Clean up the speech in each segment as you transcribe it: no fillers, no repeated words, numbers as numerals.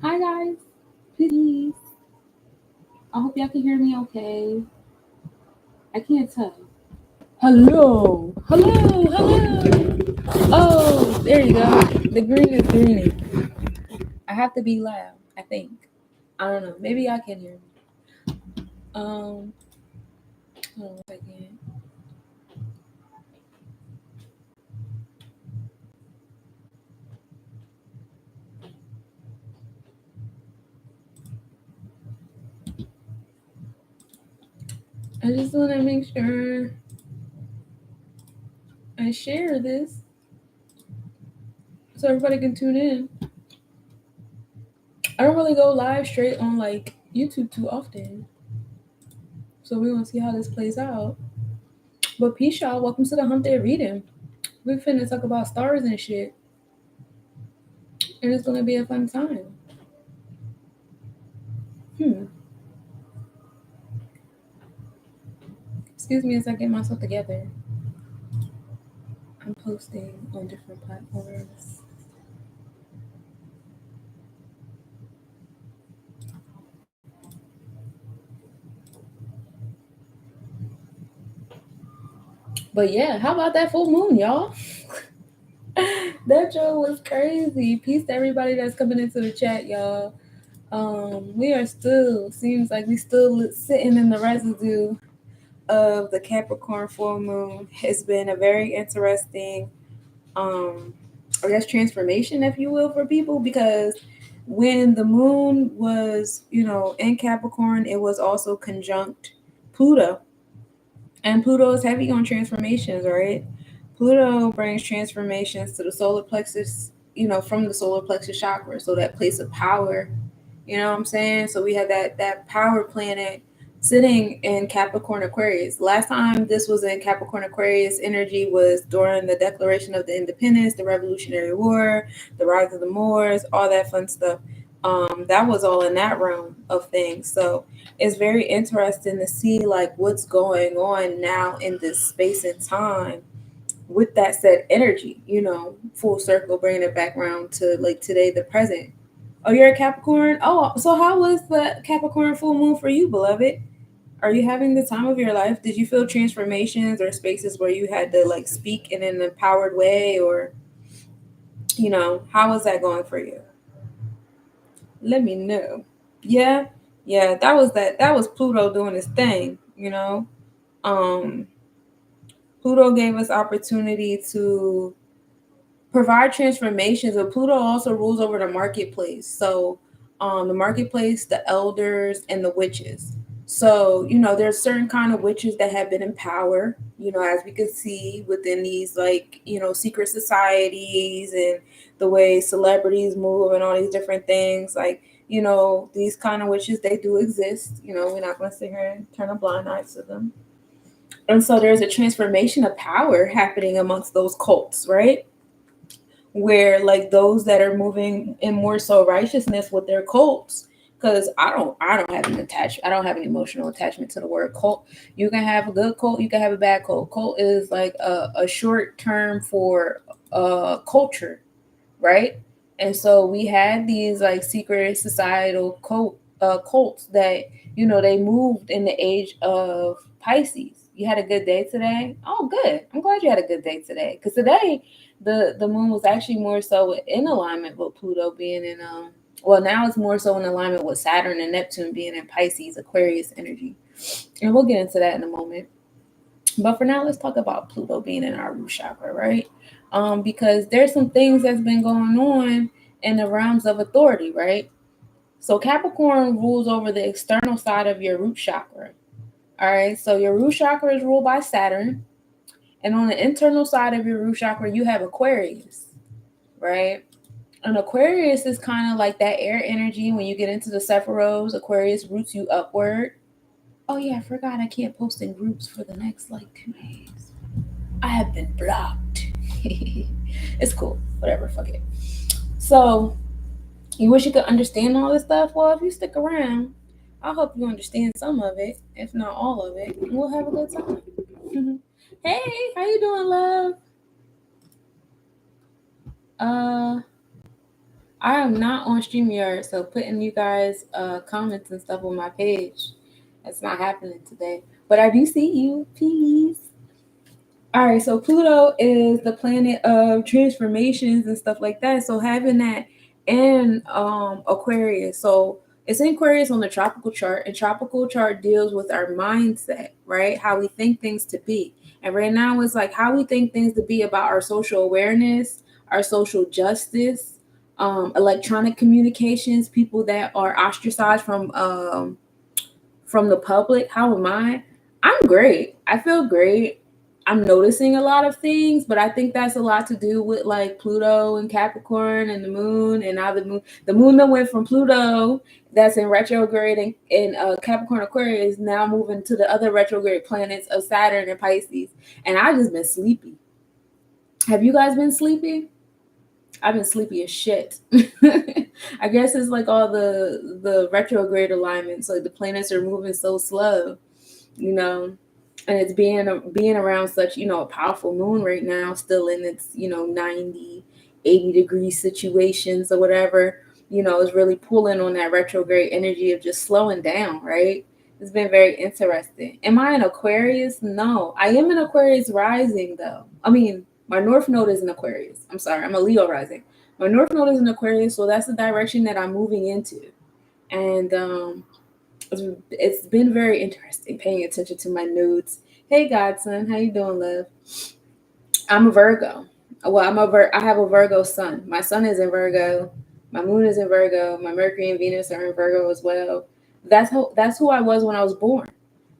Hi guys, please. I hope y'all can hear me okay. I can't tell. Hello, hello, hello. Oh, there you go. The green is greening. I have to be loud, I think. I don't know. Maybe y'all can hear me. Hold on a second. I just want to make sure I share this so everybody can tune in. I don't really go live straight on like YouTube too often. So we're gonna see how this plays out. But peace y'all, welcome to the Humpday reading. We finna talk about stars and shit. And it's gonna be a fun time. Excuse me as I get myself together. I'm posting on different platforms. But yeah, how about that full moon, y'all? That show was crazy. Peace to everybody that's coming into the chat, y'all. We are still, seems like we still sitting in the residue of the Capricorn full moon. It's been a very interesting, I guess, transformation, if you will, for people, because when the moon was, in Capricorn, it was also conjunct Pluto. And Pluto is heavy on transformations, right? Pluto brings transformations to the solar plexus, from the solar plexus chakra. So that place of power, you know what I'm saying? So we have that power planet sitting in Capricorn Aquarius. Last time this was in Capricorn Aquarius energy was during the Declaration of the Independence, the Revolutionary War, the rise of the Moors, all that fun stuff. That was all in that realm of things. So it's very interesting to see like what's going on now in this space and time with that said energy, full circle, bringing it back around to like today, the present. Oh, you're a Capricorn? Oh, so how was the Capricorn full moon for you, beloved? Are you having the time of your life? Did you feel transformations or spaces where you had to like speak in an empowered way, or how was that going for you? Let me know. Yeah, yeah, that was Pluto doing his thing, Um Pluto gave us opportunity to provide transformations, but Pluto also rules over the marketplace. So the marketplace, the elders, and the witches. So, there's certain kind of witches that have been in power, as we can see within these like, secret societies and the way celebrities move and all these different things. Like, these kind of witches, they do exist. We're not going to sit here and turn a blind eye to them. And so there's a transformation of power happening amongst those cults, right? Where like those that are moving in more so righteousness with their cults, because I don't have I don't have an emotional attachment to the word cult. You can have a good cult, you can have a bad cult. Cult is like a short term for culture, right? And so we had these like secret societal cults that they moved in the age of Pisces. You had a good day today? Oh, good. I'm glad you had a good day today, because today the moon was actually more so in alignment with Pluto being in well, now it's more so in alignment with Saturn and Neptune being in Pisces, Aquarius energy, and we'll get into that in a moment. But for now, let's talk about Pluto being in our root chakra, right? Because there's some things that's been going on in the realms of authority, right? So Capricorn rules over the external side of your root chakra. All right, so your root chakra is ruled by Saturn, and on the internal side of your root chakra, you have Aquarius, right? And Aquarius is kind of like that air energy. When you get into the Sephiroths, Aquarius roots you upward. Oh yeah, I forgot I can't post in groups for the next like 2 days. I have been blocked. It's cool. Whatever, fuck it. So, you wish you could understand all this stuff? Well, if you stick around, I hope you understand some of it, if not all of it. We'll have a good time. Hey, how you doing, love? I am not on StreamYard, so putting you guys comments and stuff on my page, that's not happening today. But I do see you. Peace. All right, so Pluto is the planet of transformations and stuff like that. So having that in Aquarius, so it's in Aquarius on the tropical chart, and tropical chart deals with our mindset, right? How we think things to be. And right now it's like how we think things to be about our social awareness, our social justice, electronic communications, people that are ostracized from the public. How am I? I'm great. I feel great. I'm noticing a lot of things, but I think that's a lot to do with like Pluto and Capricorn and the moon. And now the moon that went from Pluto that's in retrograde in Capricorn Aquarius now moving to the other retrograde planets of Saturn and Pisces. And I just been sleepy. Have you guys been sleepy? I've been sleepy as shit. I guess it's like all the retrograde alignments, like the planets are moving so slow, you know, and it's being around such, a powerful moon right now, still in its, 90, 80 degree situations or whatever, is really pulling on that retrograde energy of just slowing down, right? It's been very interesting. Am I an Aquarius? No, I am an Aquarius rising though. I mean, my North Node is in Aquarius. I'm sorry, I'm a Leo rising. My North Node is in Aquarius, so that's the direction that I'm moving into. And it's been very interesting paying attention to my nodes. Hey, Godson, how you doing, love? I'm a Virgo. Well, I have a Virgo sun. My sun is in Virgo. My moon is in Virgo. My Mercury and Venus are in Virgo as well. That's who I was when I was born.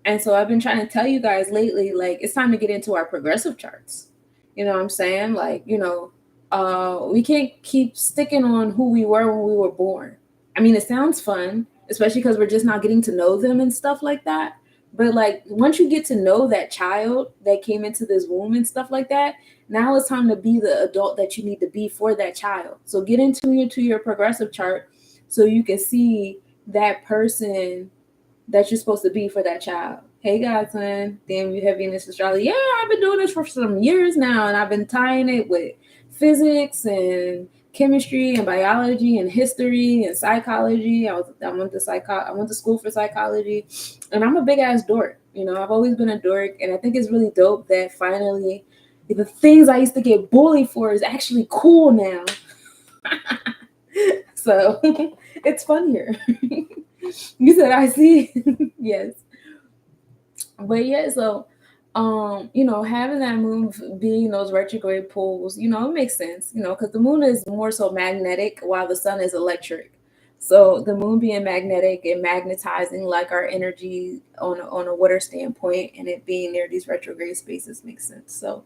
And so I've been trying to tell you guys lately, like, it's time to get into our progressive charts. You know what I'm saying? Like, we can't keep sticking on who we were when we were born. I mean, it sounds fun, especially because we're just not getting to know them and stuff like that. But like, once you get to know that child that came into this womb and stuff like that, now it's time to be the adult that you need to be for that child. So get into your progressive chart so you can see that person that you're supposed to be for that child. Hey, Godson, damn, you have Venus astrology. Yeah, I've been doing this for some years now, and I've been tying it with physics and chemistry and biology and history and psychology. I went to school for psychology, and I'm a big ass dork. I've always been a dork, and I think it's really dope that finally the things I used to get bullied for is actually cool now. So it's fun here. You said I see. Yes. But yeah, so having that moon being those retrograde poles, it makes sense, because the moon is more so magnetic while the sun is electric. So the moon being magnetic and magnetizing like our energy on a water standpoint, and it being near these retrograde spaces makes sense. So,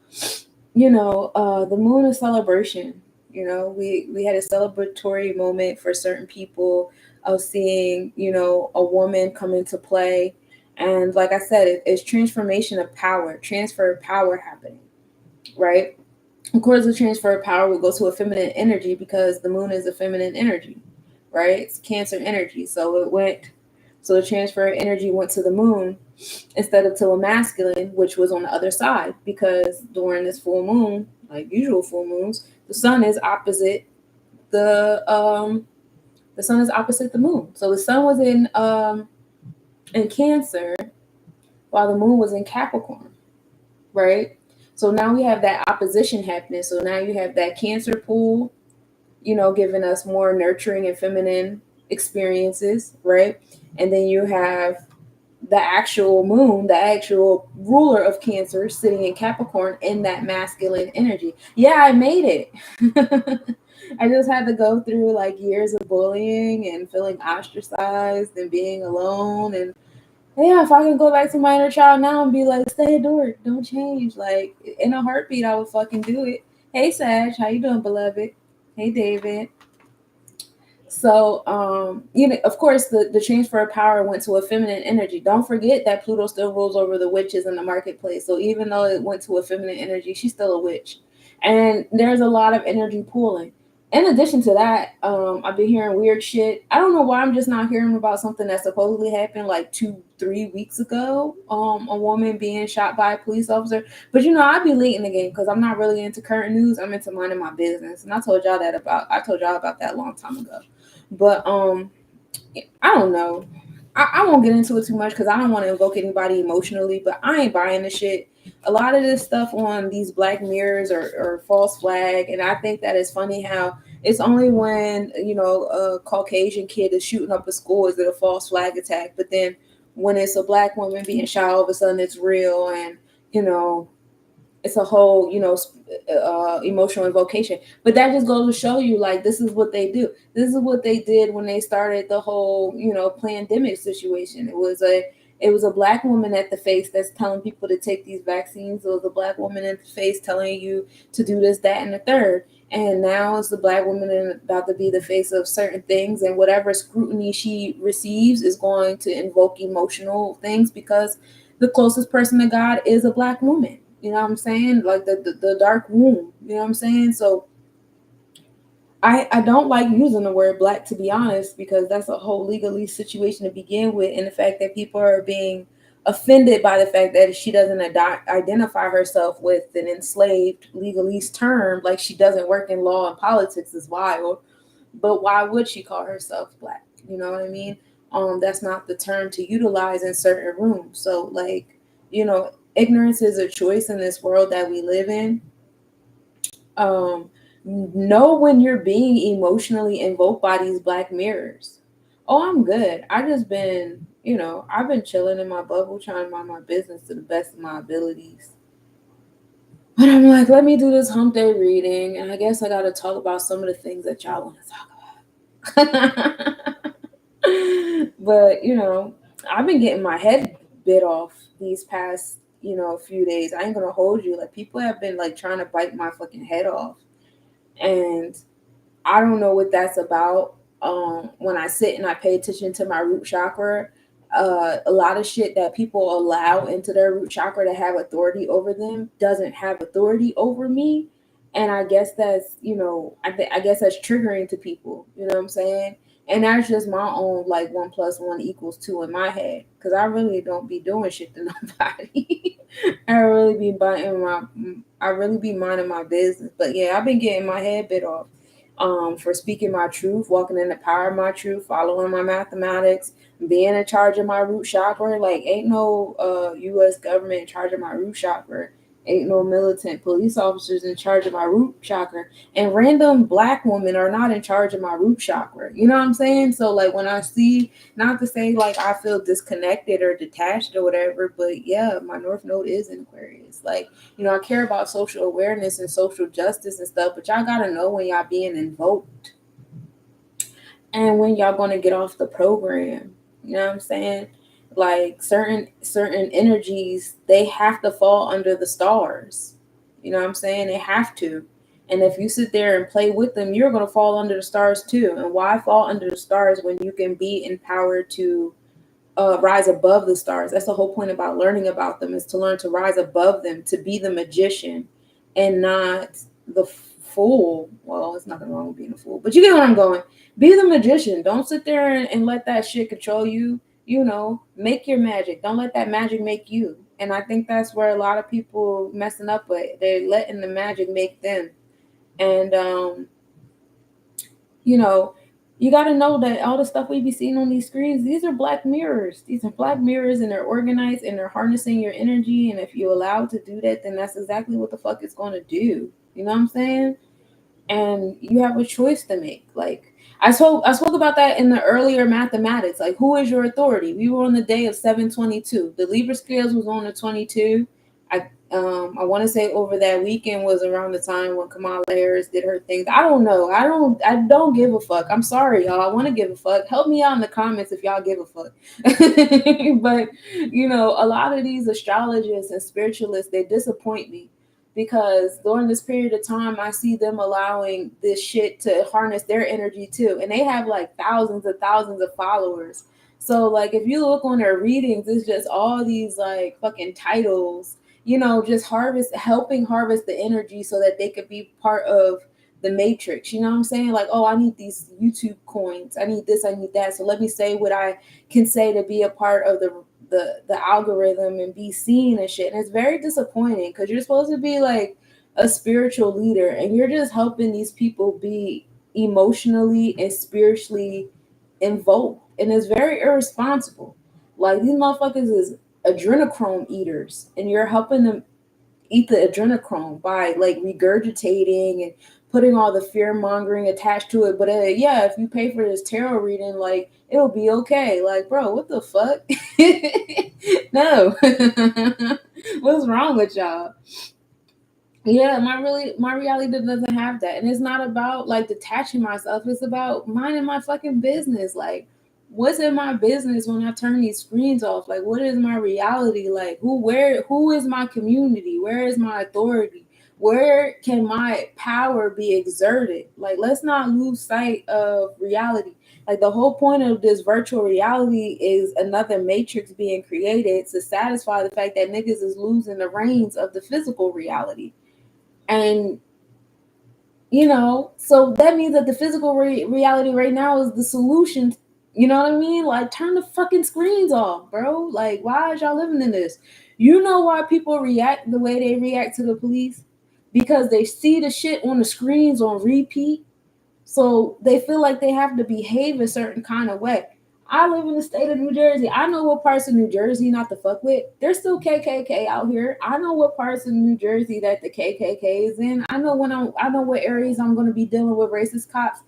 the moon is celebration. We had a celebratory moment for certain people of seeing, a woman come into play. And like I said, it's transformation of power, transfer of power happening, right? Of course, the transfer of power will go to a feminine energy because the moon is a feminine energy, right? It's Cancer energy. So the transfer of energy went to the moon instead of to a masculine, which was on the other side, because during this full moon, like usual full moons, the sun is opposite the moon. So the sun was in Cancer while the moon was in Capricorn, right? So now we have that opposition happening. So now you have that Cancer pool, giving us more nurturing and feminine experiences, right? And then you have the actual moon, the actual ruler of Cancer, sitting in Capricorn in that masculine energy. Yeah, I made it. I just had to go through like years of bullying and feeling ostracized and being alone. And yeah, if I could go back to my inner child now and be like, stay adored, don't change. Like in a heartbeat, I would fucking do it. Hey, Sag, how you doing, beloved? Hey, David. So, of course, the transfer of power went to a feminine energy. Don't forget that Pluto still rules over the witches in the marketplace. So even though it went to a feminine energy, she's still a witch. And there's a lot of energy pooling. in addition to that, I've been hearing weird shit. I don't know why I'm just not hearing about something that supposedly happened like 2-3 weeks ago. A woman being shot by a police officer. But I be late in the game because I'm not really into current news. I'm into minding my business, and I told y'all about that a long time ago. But I don't know. I won't get into it too much because I don't want to invoke anybody emotionally, but I ain't buying the shit. A lot of this stuff on these Black Mirrors or false flag, and I think that it's funny how it's only when a Caucasian kid is shooting up a school is it a false flag attack, but then when it's a Black woman being shot, all of a sudden it's real, and you know it's a whole emotional invocation. But that just goes to show you, like, this is what they do. This is what they did when they started the whole pandemic situation. It was a Black woman at the face that's telling people to take these vaccines. It was a Black woman at the face telling you to do this, that, and the third. And now it's the Black woman about to be the face of certain things, and whatever scrutiny she receives is going to invoke emotional things because the closest person to God is a Black woman. You know what I'm saying? Like the dark womb. You know what I'm saying? So I don't like using the word Black, to be honest, because that's a whole legalese situation to begin with, and the fact that people are being offended by the fact that she doesn't identify herself with an enslaved legalese term, like she doesn't work in law and politics, is wild. But why would she call herself Black? You know what I mean? That's not the term to utilize in certain rooms. So, like, ignorance is a choice in this world that we live in. Know when you're being emotionally invoked by these Black mirrors. Oh, I'm good. I've been chilling in my bubble, trying to mind my business to the best of my abilities. But I'm like, let me do this hump day reading, and I guess I got to talk about some of the things that y'all want to talk about. But I've been getting my head bit off these past few days. I ain't gonna hold you. Like, people have been like trying to bite my fucking head off, and I don't know what that's about. When I sit and I pay attention to my root chakra, a lot of shit that people allow into their root chakra to have authority over them doesn't have authority over me. And I guess that's, I guess that's triggering to people. You know what I'm saying? And that's just my own, like, 1+1=2 in my head. Because I really don't be doing shit to nobody. I really be minding my business. But yeah, I've been getting my head bit off. For speaking my truth, walking in the power of my truth, following my mathematics, being in charge of my root chakra. Like, ain't no U.S. government in charge of my root chakra. Ain't no militant police officers in charge of my root chakra. And random Black women are not in charge of my root chakra. You know what I'm saying? So, like, when I see, not to say like I feel disconnected or detached or whatever, but yeah, my North Node is in Aquarius. Like, I care about social awareness and social justice and stuff, but y'all gotta know when y'all being invoked and when y'all gonna get off the program. You know what I'm saying? Like, certain energies, they have to fall under the stars. You know what I'm saying? They have to. And if you sit there and play with them, you're gonna fall under the stars too. And why fall under the stars when you can be empowered to rise above the stars? That's the whole point about learning about them, is to learn to rise above them, to be the magician and not the fool. Well, it's nothing wrong with being a fool, but you get where I'm going. Be the magician. Don't sit there and let that shit control you. Make your magic. Don't let that magic make you. And I think that's where a lot of people messing up with. They're letting the magic make them. And you got to know that all the stuff we be seeing on these screens, these are Black mirrors. These are Black mirrors, and they're organized, and they're harnessing your energy. And if you allow it to do that, then that's exactly what the fuck it's going to do. You know what I'm saying? And you have a choice to make. Like, I spoke about that in the earlier mathematics. Like, who is your authority? We were on the day of 722. The Libra scales was on the 22. I want to say over that weekend was around the time when Kamala Harris did her things. I don't know. I don't give a fuck. I'm sorry, y'all. I want to give a fuck. Help me out in the comments if y'all give a fuck. But a lot of these astrologists and spiritualists, they disappoint me, because during this period of time, I see them allowing this shit to harness their energy too. And they have like thousands of followers. So, like, if you look on their readings, it's just all these like fucking titles, just helping harvest the energy so that they could be part of the matrix. You know what I'm saying? Like, oh, I need these YouTube coins. I need this. I need that. So let me say what I can say to be a part of the algorithm and be seen and shit. And it's very disappointing because you're supposed to be like a spiritual leader and you're just helping these people be emotionally and spiritually invoked. And it's very irresponsible. Like these motherfuckers is adrenochrome eaters and you're helping them eat the adrenochrome by like regurgitating and putting all the fear mongering attached to it. But yeah, if you pay for this tarot reading, like it'll be okay. Like, bro, what the fuck? No. What's wrong with y'all? Yeah, my reality doesn't have that. And it's not about like detaching myself. It's about minding my fucking business. Like, what's in my business when I turn these screens off? Like, what is my reality? Like, who is my community? Where is my authority? Where can my power be exerted? Like, let's not lose sight of reality. Like the whole point of this virtual reality is another matrix being created to satisfy the fact that niggas is losing the reins of the physical reality. And so that means that the physical reality right now is the solution. You know what I mean? Like, turn the fucking screens off, bro. Like, why is y'all living in this? You know why people react the way they react to the police? Because they see the shit on the screens on repeat. So they feel like they have to behave a certain kind of way. I live in the state of New Jersey. I know what parts of New Jersey not to fuck with. There's still KKK out here. I know what parts of New Jersey that the KKK is in. I know what areas I'm going to be dealing with racist cops.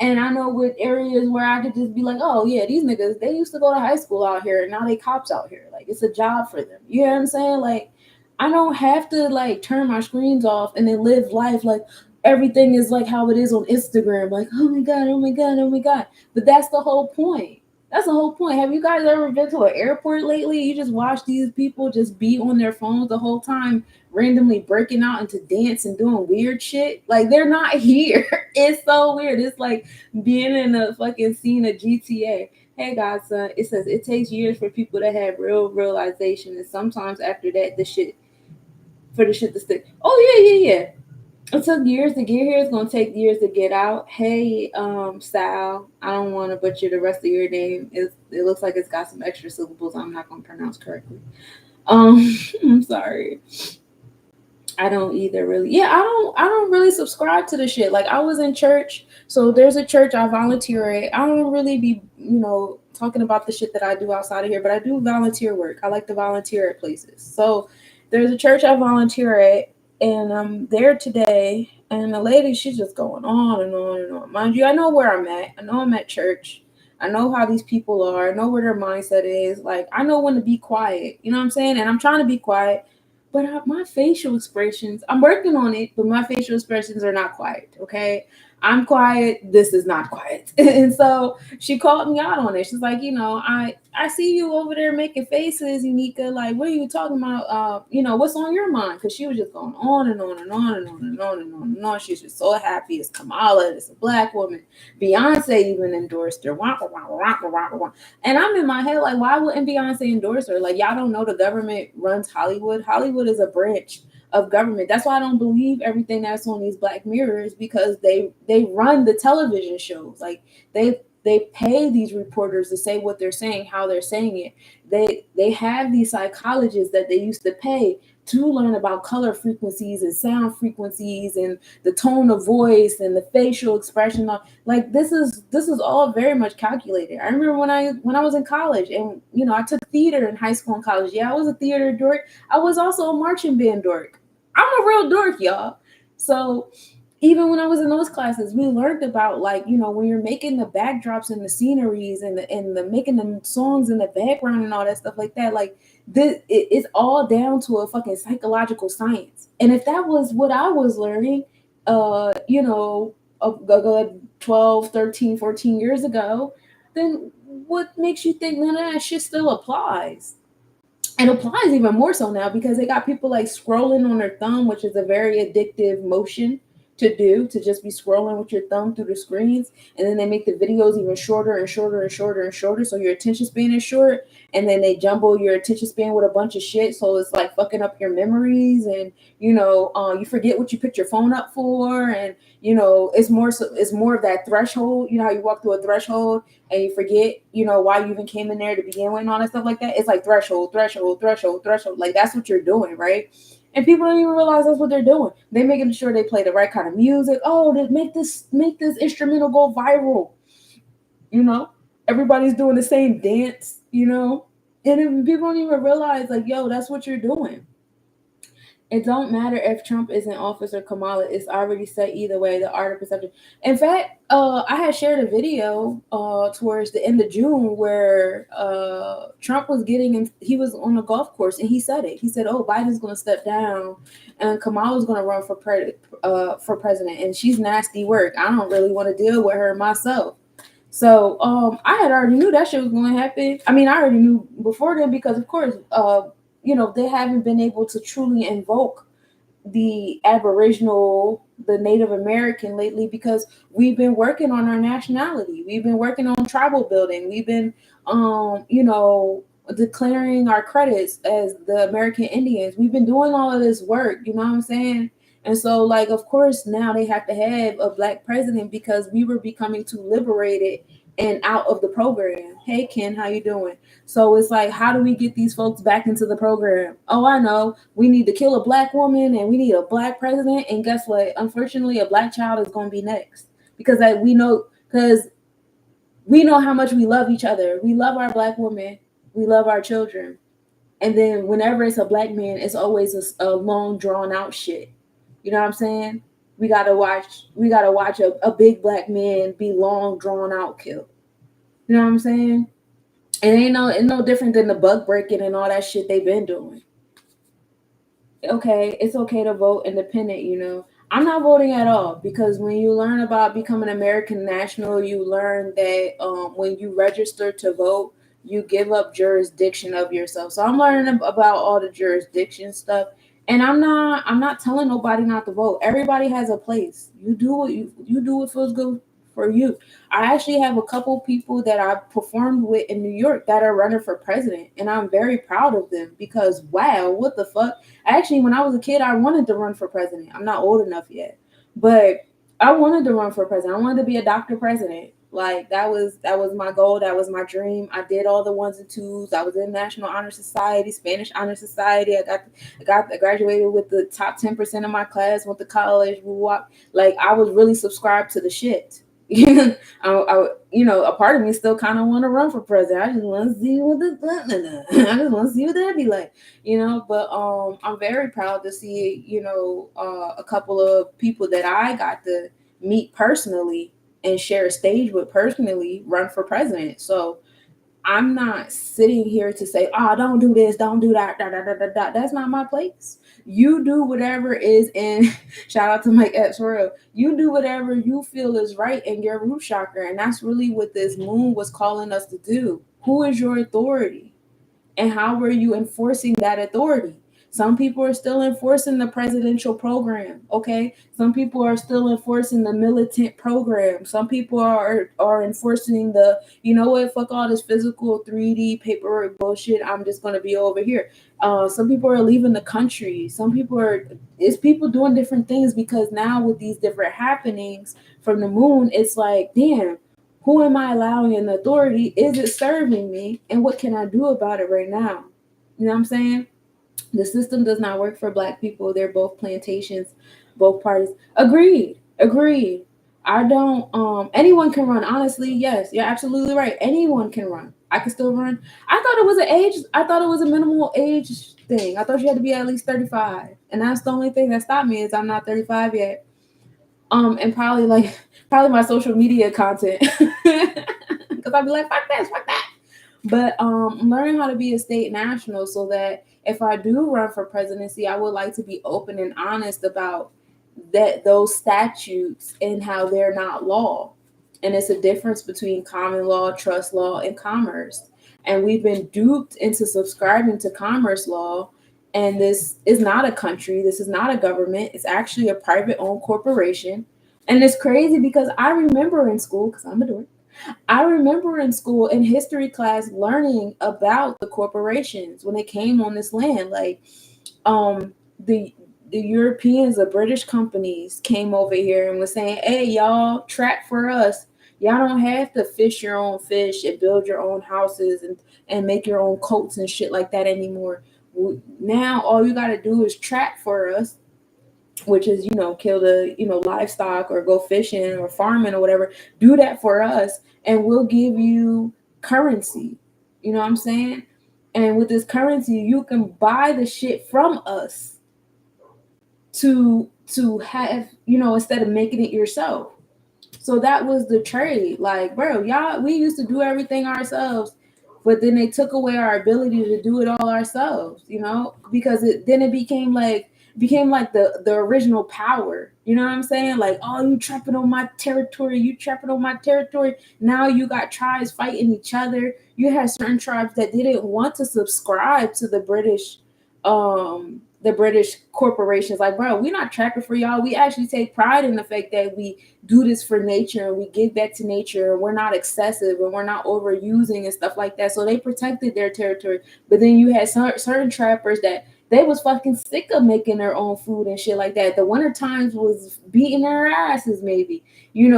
And I know what areas where I could just be like, oh yeah, these niggas, they used to go to high school out here and now they cops out here. Like, it's a job for them. You know what I'm saying? Like, I don't have to like turn my screens off and then live life like everything is like how it is on Instagram. Like, oh my God, oh my God, oh my God. But that's the whole point. That's the whole point. Have you guys ever been to an airport lately? You just watch these people just be on their phones the whole time, randomly breaking out into dance and doing weird shit. Like, they're not here. It's so weird. It's like being in a fucking scene of GTA. Hey, Godson, it says it takes years for people to have real realization, and sometimes after that, the shit to stick. Oh yeah. It took years to get here. It's gonna take years to get out. Hey, Sal, I don't want to butcher the rest of your name. It looks like it's got some extra syllables I'm not gonna pronounce correctly. I'm sorry. I don't either really. Yeah, I don't really subscribe to the shit. Like, I was in church, so there's a church I volunteer at. I don't really be, talking about the shit that I do outside of here, but I do volunteer work. I like to volunteer at places. So there's a church I volunteer at, and I'm there today, and the lady, she's just going on and on and on. Mind you, I know where I'm at. I know I'm at church. I know how these people are. I know where their mindset is. Like, I know when to be quiet. You know what I'm saying? And I'm trying to be quiet. But my facial expressions, I'm working on it, but my facial expressions are not quiet, okay? I'm quiet. This is not quiet. And so she called me out on it. She's like, I see you over there making faces, Unika. Like, what are you talking about? What's on your mind? Because she was just going on and on and on and on and on and on and on. She's just so happy. It's Kamala. It's a black woman. Beyonce even endorsed her. And I'm in my head like, why wouldn't Beyonce endorse her? Like, y'all don't know the government runs Hollywood. Hollywood is a branch of government. That's why I don't believe everything that's on these Black Mirrors, because they run the television shows. Like, they pay these reporters to say what they're saying, how they're saying it. They have these psychologists that they used to pay to learn about color frequencies and sound frequencies and the tone of voice and the facial expression. Like, this is all very much calculated. I remember when I was in college, and I took theater in high school and college. Yeah, I was a theater dork. I was also a marching band dork. I'm a real dork, y'all. So even when I was in those classes, we learned about, like, when you're making the backdrops and the sceneries and the making the songs in the background and all that stuff like that. Like, it's all down to a fucking psychological science. And if that was what I was learning, a good 12, 13, 14 years ago, then what makes you think none of that shit still applies? It applies even more so now because they got people like scrolling on their thumb, which is a very addictive motion. to do, to just be scrolling with your thumb through the screens, and then they make the videos even shorter and shorter and shorter and shorter, so your attention span is short, and then they jumble your attention span with a bunch of shit, so it's like fucking up your memories, and you forget what you picked your phone up for, and it's more of that threshold. You know how you walk through a threshold and you forget, why you even came in there to begin with and all that stuff like that. It's like threshold, threshold, threshold, threshold. Like that's what you're doing, right? And people don't even realize that's what they're doing. They're making sure they play the right kind of music. Oh, to make this instrumental go viral. Everybody's doing the same dance. And people don't even realize, like, yo, that's what you're doing. It don't matter if Trump is in office or Kamala. It's already set either way. The art of perception. In fact, I had shared a video towards the end of June where Trump was he was on a golf course and he said it. He said, "Oh, Biden's going to step down, and Kamala's going to run for president, and she's nasty work. I don't really want to deal with her myself." So I had already knew that shit was going to happen. I mean, I already knew before then because, of course, they haven't been able to truly invoke the Aboriginal, the Native American lately because we've been working on our nationality. We've been working on tribal building. We've been, declaring our credits as the American Indians. We've been doing all of this work, you know what I'm saying? And so, like, of course, now they have to have a Black president because we were becoming too liberated and out of the program. Hey, Ken, how you doing? So it's like, how do we get these folks back into the program? Oh, I know. We need to kill a Black woman and we need a Black president. And guess what? Unfortunately, a Black child is going to be next because we know how much we love each other. We love our Black women. We love our children. And then whenever it's a Black man, it's always a long drawn out shit. You know what I'm saying? We gotta watch a big Black man be long drawn out killed. You know what I'm saying? It ain't no different than the bug breaking and all that shit they've been doing. Okay, it's okay to vote independent, I'm not voting at all because when you learn about becoming American national, you learn that when you register to vote, you give up jurisdiction of yourself. So I'm learning about all the jurisdiction stuff. And I'm not telling nobody not to vote. Everybody has a place. You do what feels good for you. I actually have a couple people that I performed with in New York that are running for president, and I'm very proud of them because wow, what the fuck? Actually, when I was a kid, I wanted to run for president. I'm not old enough yet, but I wanted to run for president. I wanted to be a doctor president. Like that was my goal. That was my dream. I did all the 1s and 2s. I was in National Honor Society, Spanish Honor Society. I graduated with the top 10% of my class. Went to college. Like I was really subscribed to the shit. A part of me still kind of want to run for president. I just want to see what that'd be like, But I'm very proud to see, a couple of people that I got to meet personally and share a stage with personally run for president. So I'm not sitting here to say, oh, don't do this, don't do that, That's not my place. You do whatever is in, shout out to Mike Epps for real. You do whatever you feel is right in your root chakra. And that's really what this moon was calling us to do. Who is your authority? And how were you enforcing that authority? Some people are still enforcing the presidential program, okay? Some people are still enforcing the militant program. Some people are enforcing the, fuck all this physical 3D paperwork bullshit. I'm just going to be over here. Some people are leaving the country. It's people doing different things because now with these different happenings from the moon, it's like, damn, who am I allowing in authority? Is it serving me? And what can I do about it right now? You know what I'm saying? The system does not work for Black people. They're both plantations, both parties. Agreed. I don't, anyone can run. Honestly, yes, you're absolutely right. Anyone can run. I can still run. I thought it was a minimal age thing. I thought you had to be at least 35. And that's the only thing that stopped me is I'm not 35 yet. And probably my social media content. Because I'd be like, fuck this, fuck that. But learning how to be a state national so that if I do run for presidency, I would like to be open and honest about those statutes and how they're not law. And it's a difference between common law, trust law, and commerce. And we've been duped into subscribing to commerce law And this is not a country. This is not a government. It's actually a private owned corporation. And it's crazy because I remember in school, because I'm a dork, I remember in school in history class learning about the corporations when they came on this land. Like, the Europeans, the British companies came over here and was saying, "Hey, y'all, trap for us. Y'all don't have to fish your own fish and build your own houses and make your own coats and shit like that anymore. Now all you got to do is trap for us, which is, kill the, livestock or go fishing or farming or whatever. Do that for us and we'll give you currency." You know what I'm saying? And with this currency, you can buy the shit from us to have, instead of making it yourself. So that was the trade. Like, bro, y'all, we used to do everything ourselves, but then they took away our ability to do it all ourselves, because it became like the original power. You know what I'm saying? Like, oh, you trapping on my territory, Now you got tribes fighting each other. You had certain tribes that didn't want to subscribe to the British corporations. Like, bro, we're not trapping for y'all. We actually take pride in the fact that we do this for nature and we give back to nature, and we're not excessive and we're not overusing and stuff like that. So they protected their territory. But then you had certain trappers that they was fucking sick of making their own food and shit like that. The winter times was beating their asses, maybe,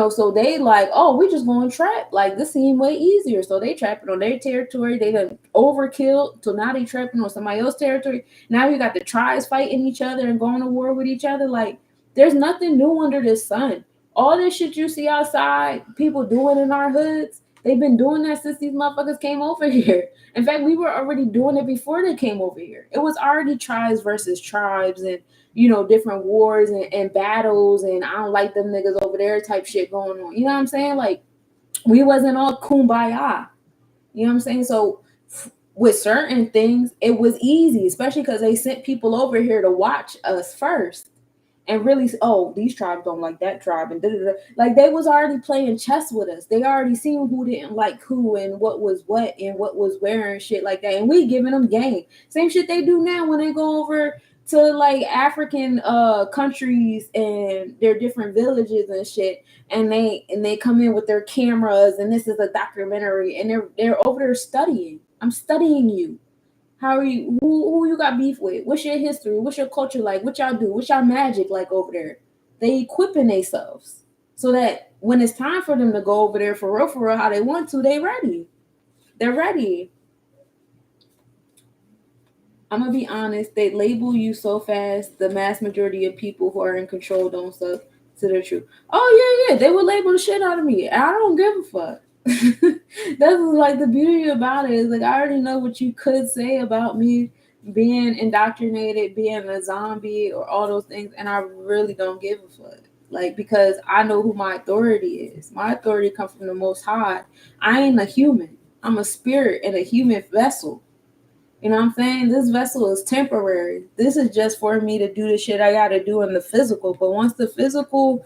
so they like, oh, we just going to trap. Like, this seemed way easier. So they trapping on their territory. They done overkilled. So now they trapping on somebody else's territory. Now you got the tribes fighting each other and going to war with each other. Like, there's nothing new under the sun. All this shit you see outside, people doing in our hoods, they've been doing that since these motherfuckers came over here. In fact, we were already doing it before they came over here. It was already tribes versus tribes and, different wars and battles and I don't like them niggas over there type shit going on. You know what I'm saying? Like, we wasn't all kumbaya. You know what I'm saying? So with certain things, it was easy, especially because they sent people over here to watch us first. And really, oh, these tribes don't like that tribe, and da-da-da. Like, they was already playing chess with us. They already seen who didn't like who and what was what and what was where and shit like that. And we giving them game. Same shit they do now when they go over to like African countries and their different villages and shit, and they come in with their cameras and this is a documentary and they're over there studying. I'm studying you. How are you? Who you got beef with? What's your history? What's your culture like? What y'all do? What's y'all magic like over there? They equipping themselves so that when it's time for them to go over there for real, how they want to, they ready. They're ready. I'm gonna be honest. They label you so fast. The mass majority of people who are in control don't suck to the truth. Oh yeah. They would label the shit out of me. I don't give a fuck. That's like the beauty about it is like I already know what you could say about me being indoctrinated, being a zombie, or all those things, and I really don't give a fuck. Like, because I know who my authority is. My authority comes from the Most High. I ain't a human. I'm a spirit in a human vessel. You know what I'm saying? This vessel is temporary. This is just for me to do the shit I gotta do in the physical. But once the physical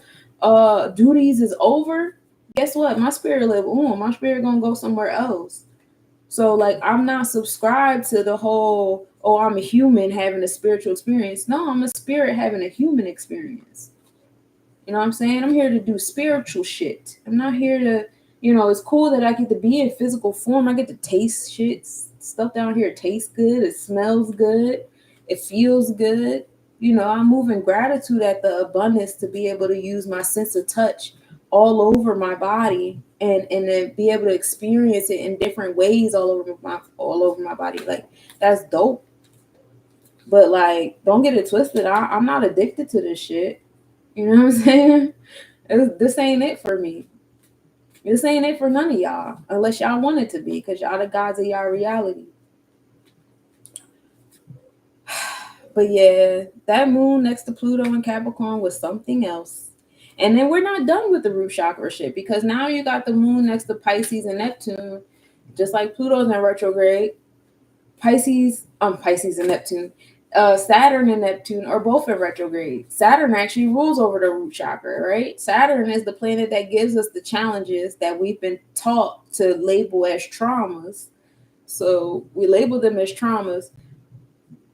duties is over, guess what? My spirit live on. My spirit gonna go somewhere else. So like, I'm not subscribed to the whole, oh, I'm a human having a spiritual experience. No, I'm a spirit having a human experience. You know what I'm saying? I'm here to do spiritual shit. I'm not here to, it's cool that I get to be in physical form. I get to taste shit. Stuff down here tastes good. It smells good. It feels good. I'm moving gratitude at the abundance to be able to use my sense of touch all over my body and then be able to experience it in different ways all over my body. Like, that's dope. But like, don't get it twisted. I'm not addicted to this shit. You know what I'm saying? This ain't it for me. This ain't it for none of y'all, unless y'all want it to be, because y'all the gods of y'all reality. But yeah, that moon next to Pluto and Capricorn was something else. And then we're not done with the root chakra shit, because now you got the moon next to Pisces and Neptune, just like Pluto's in retrograde. Pisces and Neptune. Saturn and Neptune are both in retrograde. Saturn actually rules over the root chakra, right? Saturn is the planet that gives us the challenges that we've been taught to label as traumas. So we label them as traumas.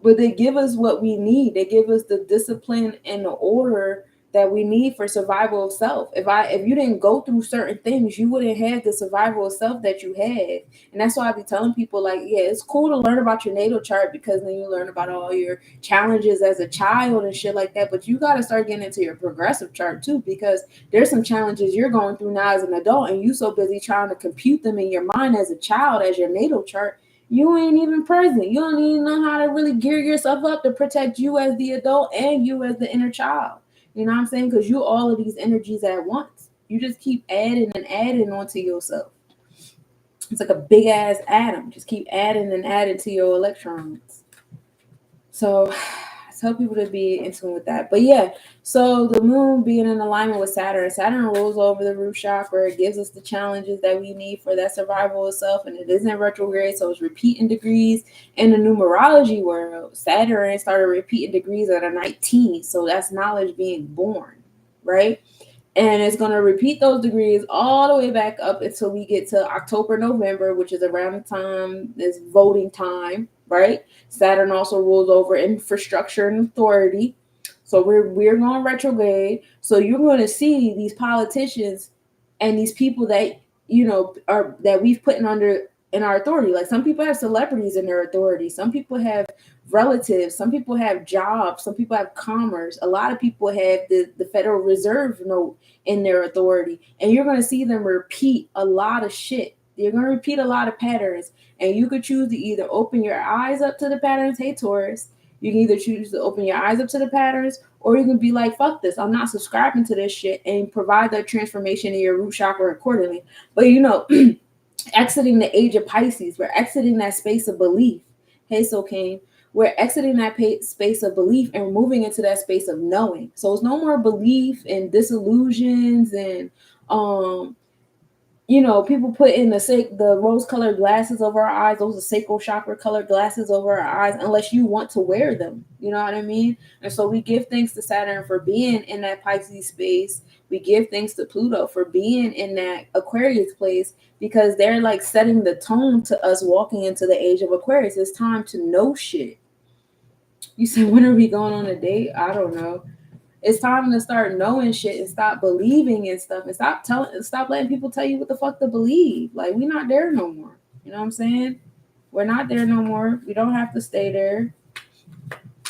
but they give us what we need. They give us the discipline and the order that we need for survival of self. If you didn't go through certain things, you wouldn't have the survival of self that you had. And that's why I be telling people, like, yeah, it's cool to learn about your natal chart, because then you learn about all your challenges as a child and shit like that. But you got to start getting into your progressive chart too, because there's some challenges you're going through now as an adult, and you so busy trying to compute them in your mind as a child, as your natal chart, you ain't even present. You don't even know how to really gear yourself up to protect you as the adult and you as the inner child. You know what I'm saying? Because you all of these energies at once. You just keep adding and adding onto yourself. It's like a big ass atom. Just keep adding and adding to your electrons. So I tell people to be in tune with that. But yeah, so the moon being in alignment with Saturn rules over the root chakra. It gives us the challenges that we need for that survival of self, and it isn't retrograde, so it's repeating degrees. In the numerology world, Saturn started repeating degrees at a 19, so that's knowledge being born, right? And it's going to repeat those degrees all the way back up until we get to October, November, which is around the time it's voting time, right? Saturn also rules over infrastructure and authority. So we're going retrograde. So you're going to see these politicians and these people that, you know, are that we've put in our authority. Like, some people have celebrities in their authority. Some people have relatives. Some people have jobs. Some people have commerce. A lot of people have the Federal Reserve note in their authority. And you're going to see them repeat a lot of shit. You're going to repeat a lot of patterns. And you could choose to either open your eyes up to the patterns. Hey, Taurus. You can either choose to open your eyes up to the patterns, or you can be like, fuck this, I'm not subscribing to this shit, and provide that transformation in your root chakra accordingly. But, you know, exiting the age of Pisces, we're exiting that space of belief. Hey, so Kane, we're exiting that space of belief and moving into that space of knowing. So it's no more belief and disillusions and you know, people put in the rose-colored glasses over our eyes. Those are sacral chakra-colored glasses over our eyes, unless you want to wear them. You know what I mean? And so we give thanks to Saturn for being in that Pisces space. We give thanks to Pluto for being in that Aquarius place, because they're like setting the tone to us walking into the age of Aquarius. It's time to know shit. You said, when are we going on a date? I don't know. It's time to start knowing shit and stop believing in stuff, and stop letting people tell you what the fuck to believe. Like, we're not there no more. You know what I'm saying? We're not there no more. We don't have to stay there.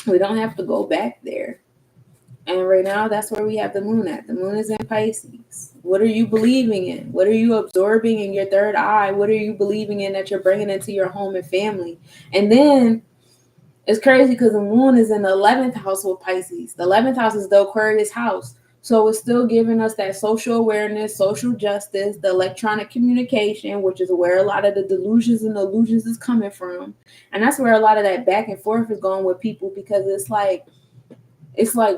We don't have to go back there. And right now, that's where we have the moon at. The moon is in Pisces. What are you believing in? What are you absorbing in your third eye? What are you believing in that you're bringing into your home and family? And then it's crazy because the moon is in the 11th house with Pisces. The 11th house is the Aquarius house. So it's still giving us that social awareness, social justice, the electronic communication, which is where a lot of the delusions and illusions is coming from. And that's where a lot of that back and forth is going with people, because it's like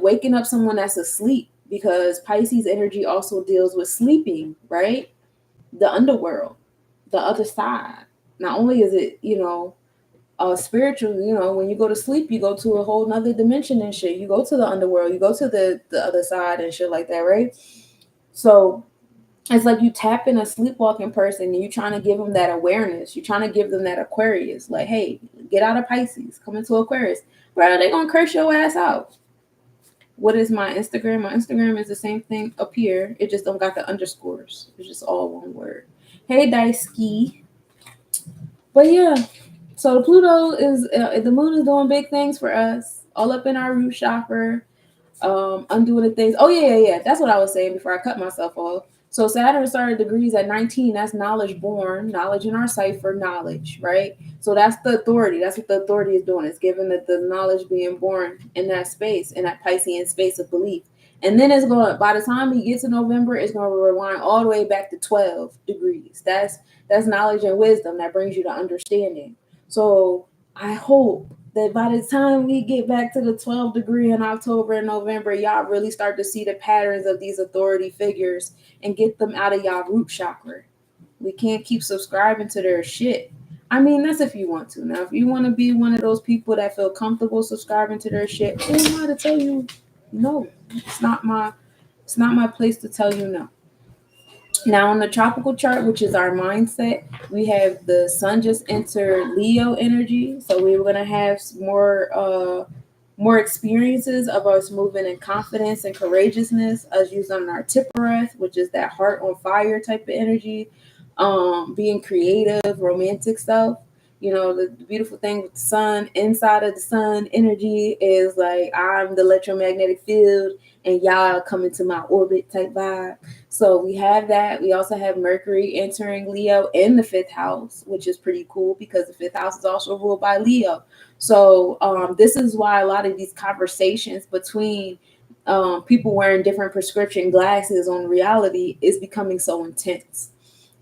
waking up someone that's asleep, because Pisces energy also deals with sleeping, right? The underworld, the other side. Not only is it, you know, spiritual, you know, when you go to sleep, you go to a whole nother dimension and shit. You go to the underworld, you go to the other side and shit like that, right? So it's like you tap in a sleepwalking person and you're trying to give them that awareness. You're trying to give them that Aquarius. Like, hey, get out of Pisces, come into Aquarius. Bro, they're going to curse your ass out. What is my Instagram? My Instagram is the same thing up here. It just don't got the underscores. It's just all one word. Hey, Daisuke. But yeah, so the Pluto is, the moon is doing big things for us, all up in our root chakra, undoing the things. Oh, yeah. That's what I was saying before I cut myself off. So Saturn started degrees at 19. That's knowledge born, knowledge in our cipher, knowledge, right? So that's the authority. That's what the authority is doing. It's giving the knowledge being born in that space, in that Piscean space of belief. And then it's going, by the time we get to November, it's going to rewind all the way back to 12 degrees. That's knowledge and wisdom that brings you to understanding. So I hope that by the time we get back to the 12th degree in October and November, y'all really start to see the patterns of these authority figures and get them out of y'all root chakra. We can't keep subscribing to their shit. I mean, that's if you want to. Now, if you want to be one of those people that feel comfortable subscribing to their shit, who am I to tell you no? It's not my place to tell you no. Now, on the tropical chart, which is our mindset, we have the sun just entered Leo energy. So we're going to have more experiences of us moving in confidence and courageousness, us using our Tippereth, which is that heart on fire type of energy, being creative, romantic stuff. You know, the beautiful thing with the sun, inside of the sun energy is like I'm the electromagnetic field and y'all come into my orbit type vibe. So we have that. We also have Mercury entering Leo in the fifth house, which is pretty cool because the fifth house is also ruled by Leo. So this is why a lot of these conversations between people wearing different prescription glasses on reality is becoming so intense.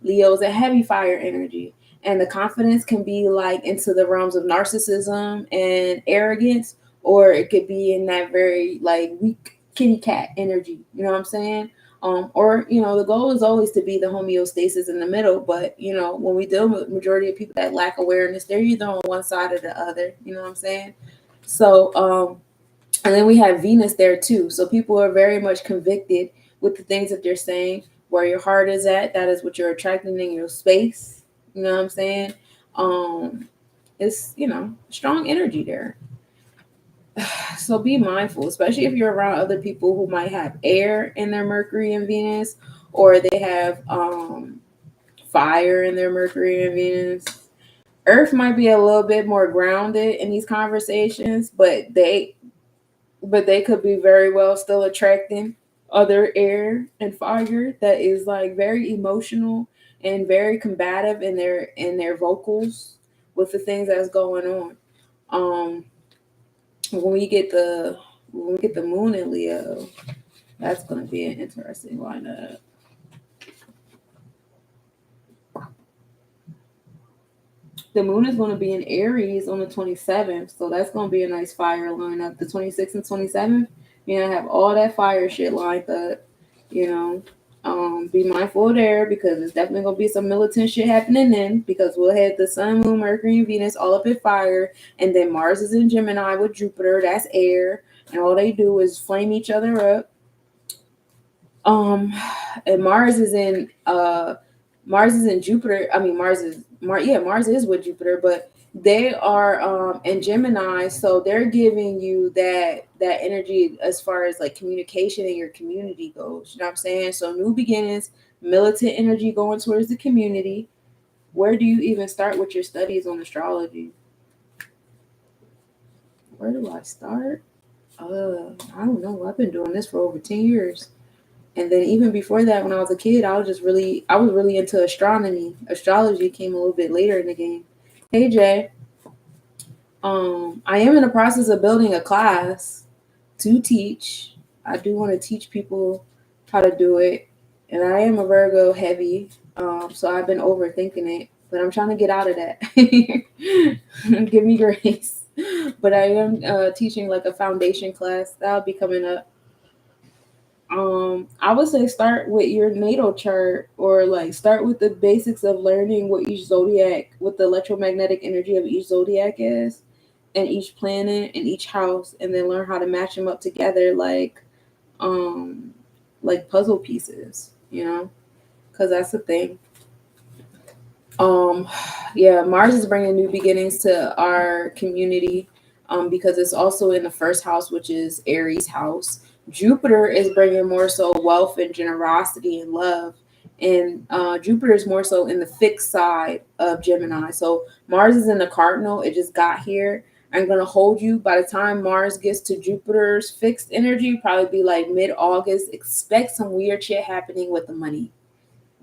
Leo is a heavy fire energy, and the confidence can be like into the realms of narcissism and arrogance, or it could be in that very like weak kitty cat energy. You know what I'm saying? Or the goal is always to be the homeostasis in the middle. But when we deal with majority of people that lack awareness, they're either on one side or the other. You know what I'm saying? So, and then we have Venus there too. So people are very much convicted with the things that they're saying. Where your heart is at, that is what you're attracting in your space. You know what I'm saying? It's strong energy there. So be mindful, especially if you're around other people who might have air in their Mercury and Venus, or they have fire in their Mercury and Venus. Earth might be a little bit more grounded in these conversations, but they could be very well still attracting other air and fire that is like very emotional and very combative in their vocals with the things that's going on. Um, when we get the moon in Leo, that's going to be an interesting lineup. The moon is going to be in Aries on the 27th, so that's going to be a nice fire lineup. The 26th and 27th, have all that fire shit lined up. You know, be mindful there because it's definitely going to be some militant shit happening then because we'll have the Sun, Moon, Mercury, and Venus all up in fire, and then Mars is in Gemini with Jupiter. That's air, and all they do is flame each other up. Um, and Mars is in Jupiter. I mean, Mars is with Jupiter, but they are in Gemini, so they're giving you that energy as far as like communication and your community goes. You know what I'm saying? So new beginnings, militant energy going towards the community. Where do you even start with your studies on astrology? Where do I start? I don't know. I've been doing this for over 10 years. And then even before that, when I was a kid, I was really into astronomy. Astrology came a little bit later in the game. Hey Jay, I am in the process of building a class to teach. I do want to teach people how to do it, and I am a Virgo heavy, so I've been overthinking it. But I'm trying to get out of that. Give me grace. But I am teaching like a foundation class that'll be coming up. I would say start with your natal chart or like start with the basics of learning what the electromagnetic energy of each zodiac is and each planet and each house, and then learn how to match them up together um like puzzle pieces, because that's the thing. Um, yeah, Mars is bringing new beginnings to our community because it's also in the first house, which is Aries house. Jupiter is bringing more so wealth and generosity and love. And Jupiter is more so in the fixed side of Gemini. So Mars is in the cardinal. It just got here. I'm going to hold you by the time Mars gets to Jupiter's fixed energy, probably be like mid-August. Expect some weird shit happening with the money.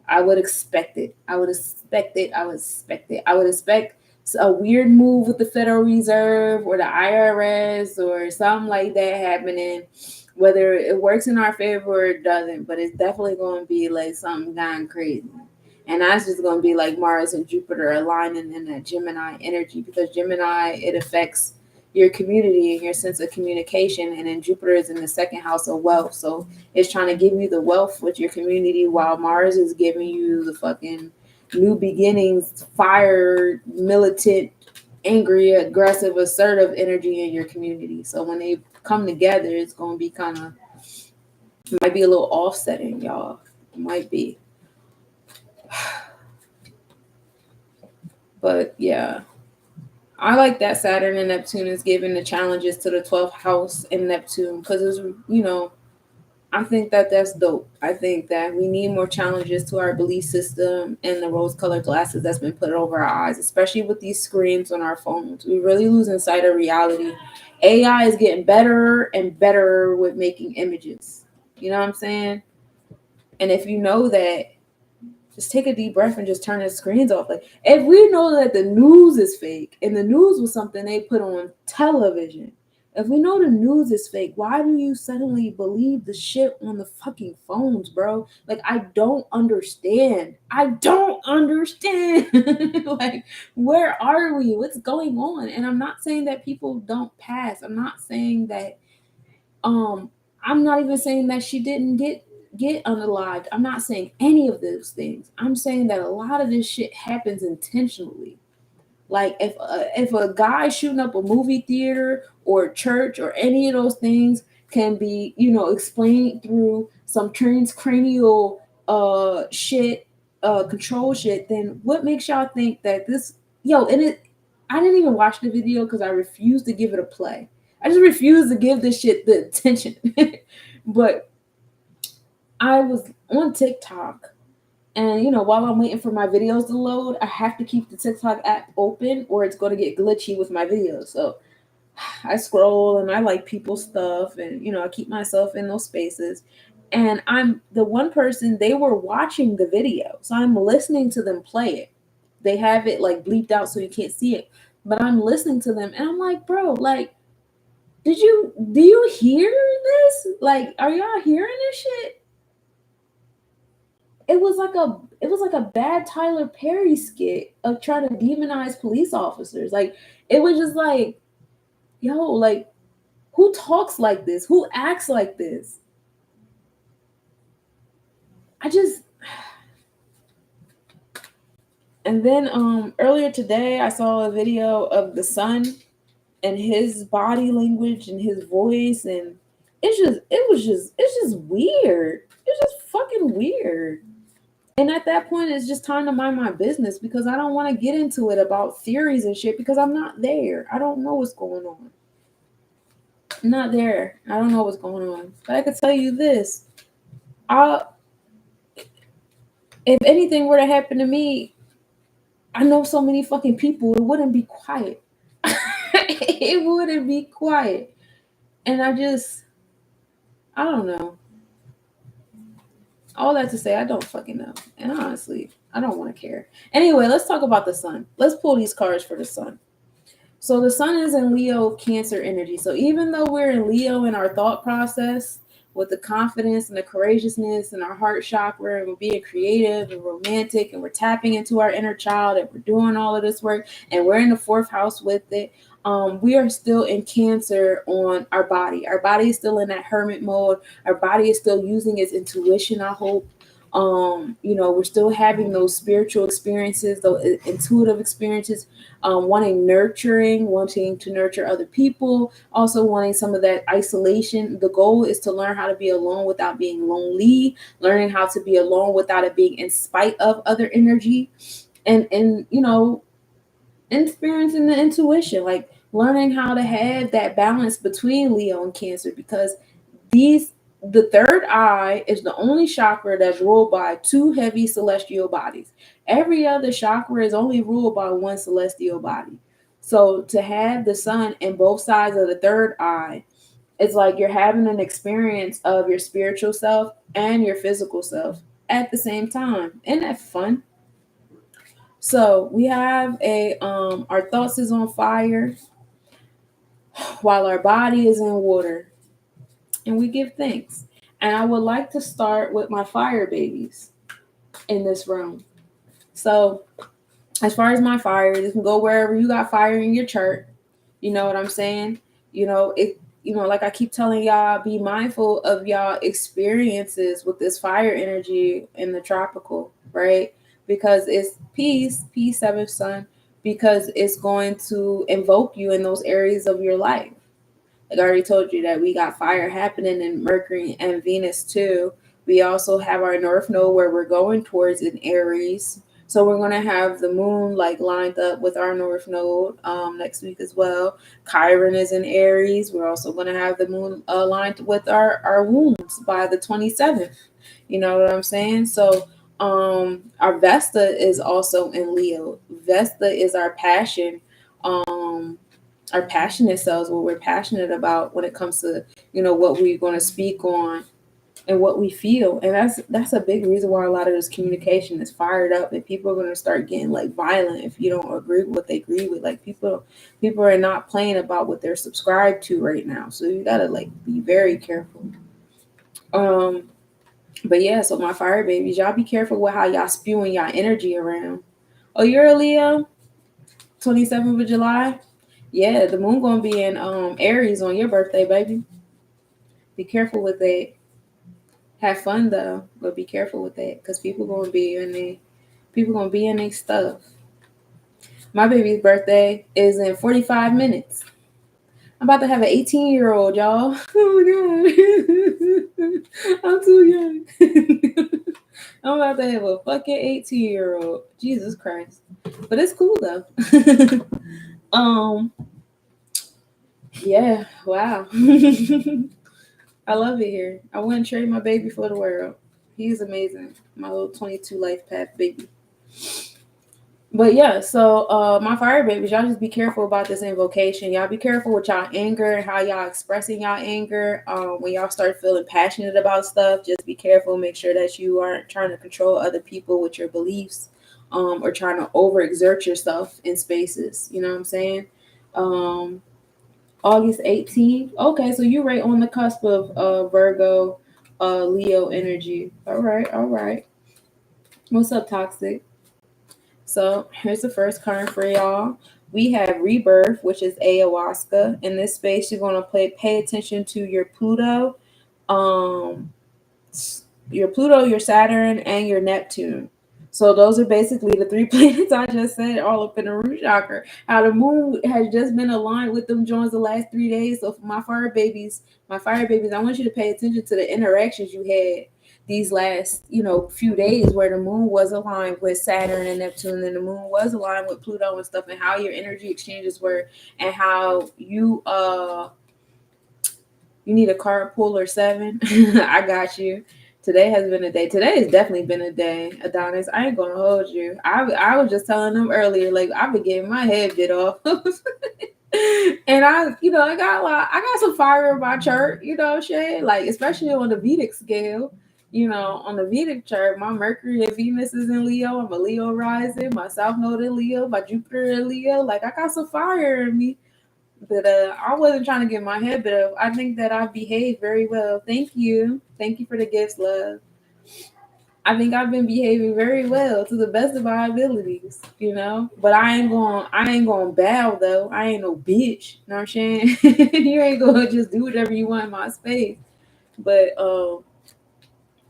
I would expect it. I would expect it. I would expect it. I would expect a weird move with the Federal Reserve or the IRS or something like that happening. Whether it works in our favor or it doesn't, but it's definitely going to be like something gone crazy. And that's just going to be like Mars and Jupiter aligning in that Gemini energy because Gemini, it affects your community and your sense of communication. And then Jupiter is in the second house of wealth. So it's trying to give you the wealth with your community while Mars is giving you the fucking new beginnings, fire, militant, angry, aggressive, assertive energy in your community. So when they come together, it's going to be might be a little offsetting, y'all. It might be. But yeah, I like that Saturn and Neptune is giving the challenges to the 12th house in Neptune because it's, I think that that's dope. I think that we need more challenges to our belief system and the rose-colored glasses that's been put over our eyes, especially with these screens on our phones. We really losing sight of reality. AI is getting better and better with making images. You know what I'm saying? And if you know that, just take a deep breath and just turn the screens off. Like, if we know that the news is fake and the news was something they put on television, if we know the news is fake, why do you suddenly believe the shit on the fucking phones, bro? Like, I don't understand. I don't understand. Like, where are we? What's going on? And I'm not saying that people don't pass. I'm not saying that I'm not even saying that she didn't get unalived. I'm not saying any of those things. I'm saying that a lot of this shit happens intentionally. Like, if a guy shooting up a movie theater or a church or any of those things can be, explained through some transcranial shit, control shit, then what makes y'all think that this, and I didn't even watch the video because I refused to give it a play. I just refused to give this shit the attention. But I was on TikTok, and while I'm waiting for my videos to load, I have to keep the TikTok app open or it's going to get glitchy with my videos. So I scroll and I like people's stuff, and I keep myself in those spaces. And I'm the one person, they were watching the video, so I'm listening to them play it. They have it like bleeped out so you can't see it, but I'm listening to them and I'm like, bro, like, do you hear this? Like, are y'all hearing this shit? It was like a bad Tyler Perry skit of trying to demonize police officers. Like, it was just like, yo, like, who talks like this? Who acts like this? I just And then earlier today I saw a video of the sun and his body language and his voice, and it's just weird. It's just fucking weird. And at that point, it's just time to mind my business because I don't want to get into it about theories and shit because I'm not there. I don't know what's going on. I'm not there. I don't know what's going on. But I could tell you this. If anything were to happen to me, I know so many fucking people, it wouldn't be quiet. It wouldn't be quiet. And I don't know. All that to say, I don't fucking know. And honestly, I don't want to care. Anyway, let's talk about the sun. Let's pull these cards for the sun. So the sun is in Leo Cancer energy. So even though we're in Leo in our thought process with the confidence and the courageousness and our heart chakra, and we're being creative and romantic and we're tapping into our inner child and we're doing all of this work and we're in the fourth house with it, we are still in Cancer on our body. Our body is still in that hermit mode. Our body is still using its intuition, I hope. We're still having those spiritual experiences, those intuitive experiences, wanting to nurture other people, also wanting some of that isolation. The goal is to learn how to be alone without being lonely, learning how to be alone without it being in spite of other energy, and experiencing the intuition, like learning how to have that balance between Leo and Cancer, because the third eye is the only chakra that's ruled by two heavy celestial bodies. Every other chakra is only ruled by one celestial body. So to have the sun in both sides of the third eye, it's like you're having an experience of your spiritual self and your physical self at the same time. Isn't that fun? So we have our thoughts is on fire while our body is in water, and we give thanks. And I would like to start with my fire babies in this room. So as far as my fire, you can go wherever you got fire in your chart. You know what I'm saying? Like I keep telling y'all, be mindful of y'all experiences with this fire energy in the tropical, right? Because it's peace, seventh sun, because it's going to invoke you in those areas of your life. Like I already told you that we got fire happening in Mercury and Venus too, We also have our North Node where we're going towards in Aries. So we're going to have the moon like lined up with our North Node next week as well. Chiron is in Aries. We're also going to have the moon aligned with our wounds by the 27th. You know what I'm saying? So our Vesta is also in Leo. Vesta is our passion, our passionate selves, what we're passionate about when it comes to, what we're going to speak on and what we feel. And that's a big reason why a lot of this communication is fired up, and people are going to start getting like violent if you don't agree with what they agree with. Like people are not playing about what they're subscribed to right now, so you gotta like be very careful. But yeah, so my fire babies, y'all be careful with how y'all spewing y'all energy around. Oh, you're a Leo? 27th of July? Yeah, the moon gonna be in Aries on your birthday, baby. Be careful with that. Have fun though, but be careful with that, because people gonna be in their stuff. My baby's birthday is in 45 minutes. I'm about to have an 18-year-old, y'all. Oh my god. I'm too young. I'm about to have a fucking 18-year-old. Jesus Christ. But it's cool though. Yeah, wow. I love it here. I wouldn't trade my baby for the world. He's amazing. My little 22 life path baby. But yeah, so my fire babies, y'all just be careful about this invocation. Y'all be careful with y'all anger, how y'all expressing y'all anger. When y'all start feeling passionate about stuff, just be careful. Make sure that you aren't trying to control other people with your beliefs, or trying to overexert yourself in spaces. You know what I'm saying? August 18th. Okay, so you're right on the cusp of Virgo, Leo energy. All right. What's up, Toxic? So here's the first card for y'all. We have Rebirth, which is ayahuasca. In this space, you're going to pay attention to your Pluto, your Saturn, and your Neptune. So those are basically the three planets I just said, all up in the root chakra. How the moon has just been aligned with them joins the last 3 days. So for my fire babies, I want you to pay attention to the interactions you had these last, few days, where the moon was aligned with Saturn and Neptune, and the moon was aligned with Pluto and stuff, and how your energy exchanges were, and how you need a card puller 7. I got you. Today has been a day. Today has definitely been a day, Adonis. I ain't gonna hold you. I was just telling them earlier, like I've been getting my head bit off. And I got some fire in my chart, Shay, like especially on the Vedic scale. On the Vedic chart, my Mercury and Venus is in Leo. I'm a Leo rising. My South Node in Leo. My Jupiter in Leo. Like I got some fire in me. But I wasn't trying to get my head bit up. I think that I behaved very well. Thank you for the gifts, love. I think I've been behaving very well to the best of my abilities, But I ain't going bow though. I ain't no bitch. You know what I'm saying? You ain't gonna just do whatever you want in my space. But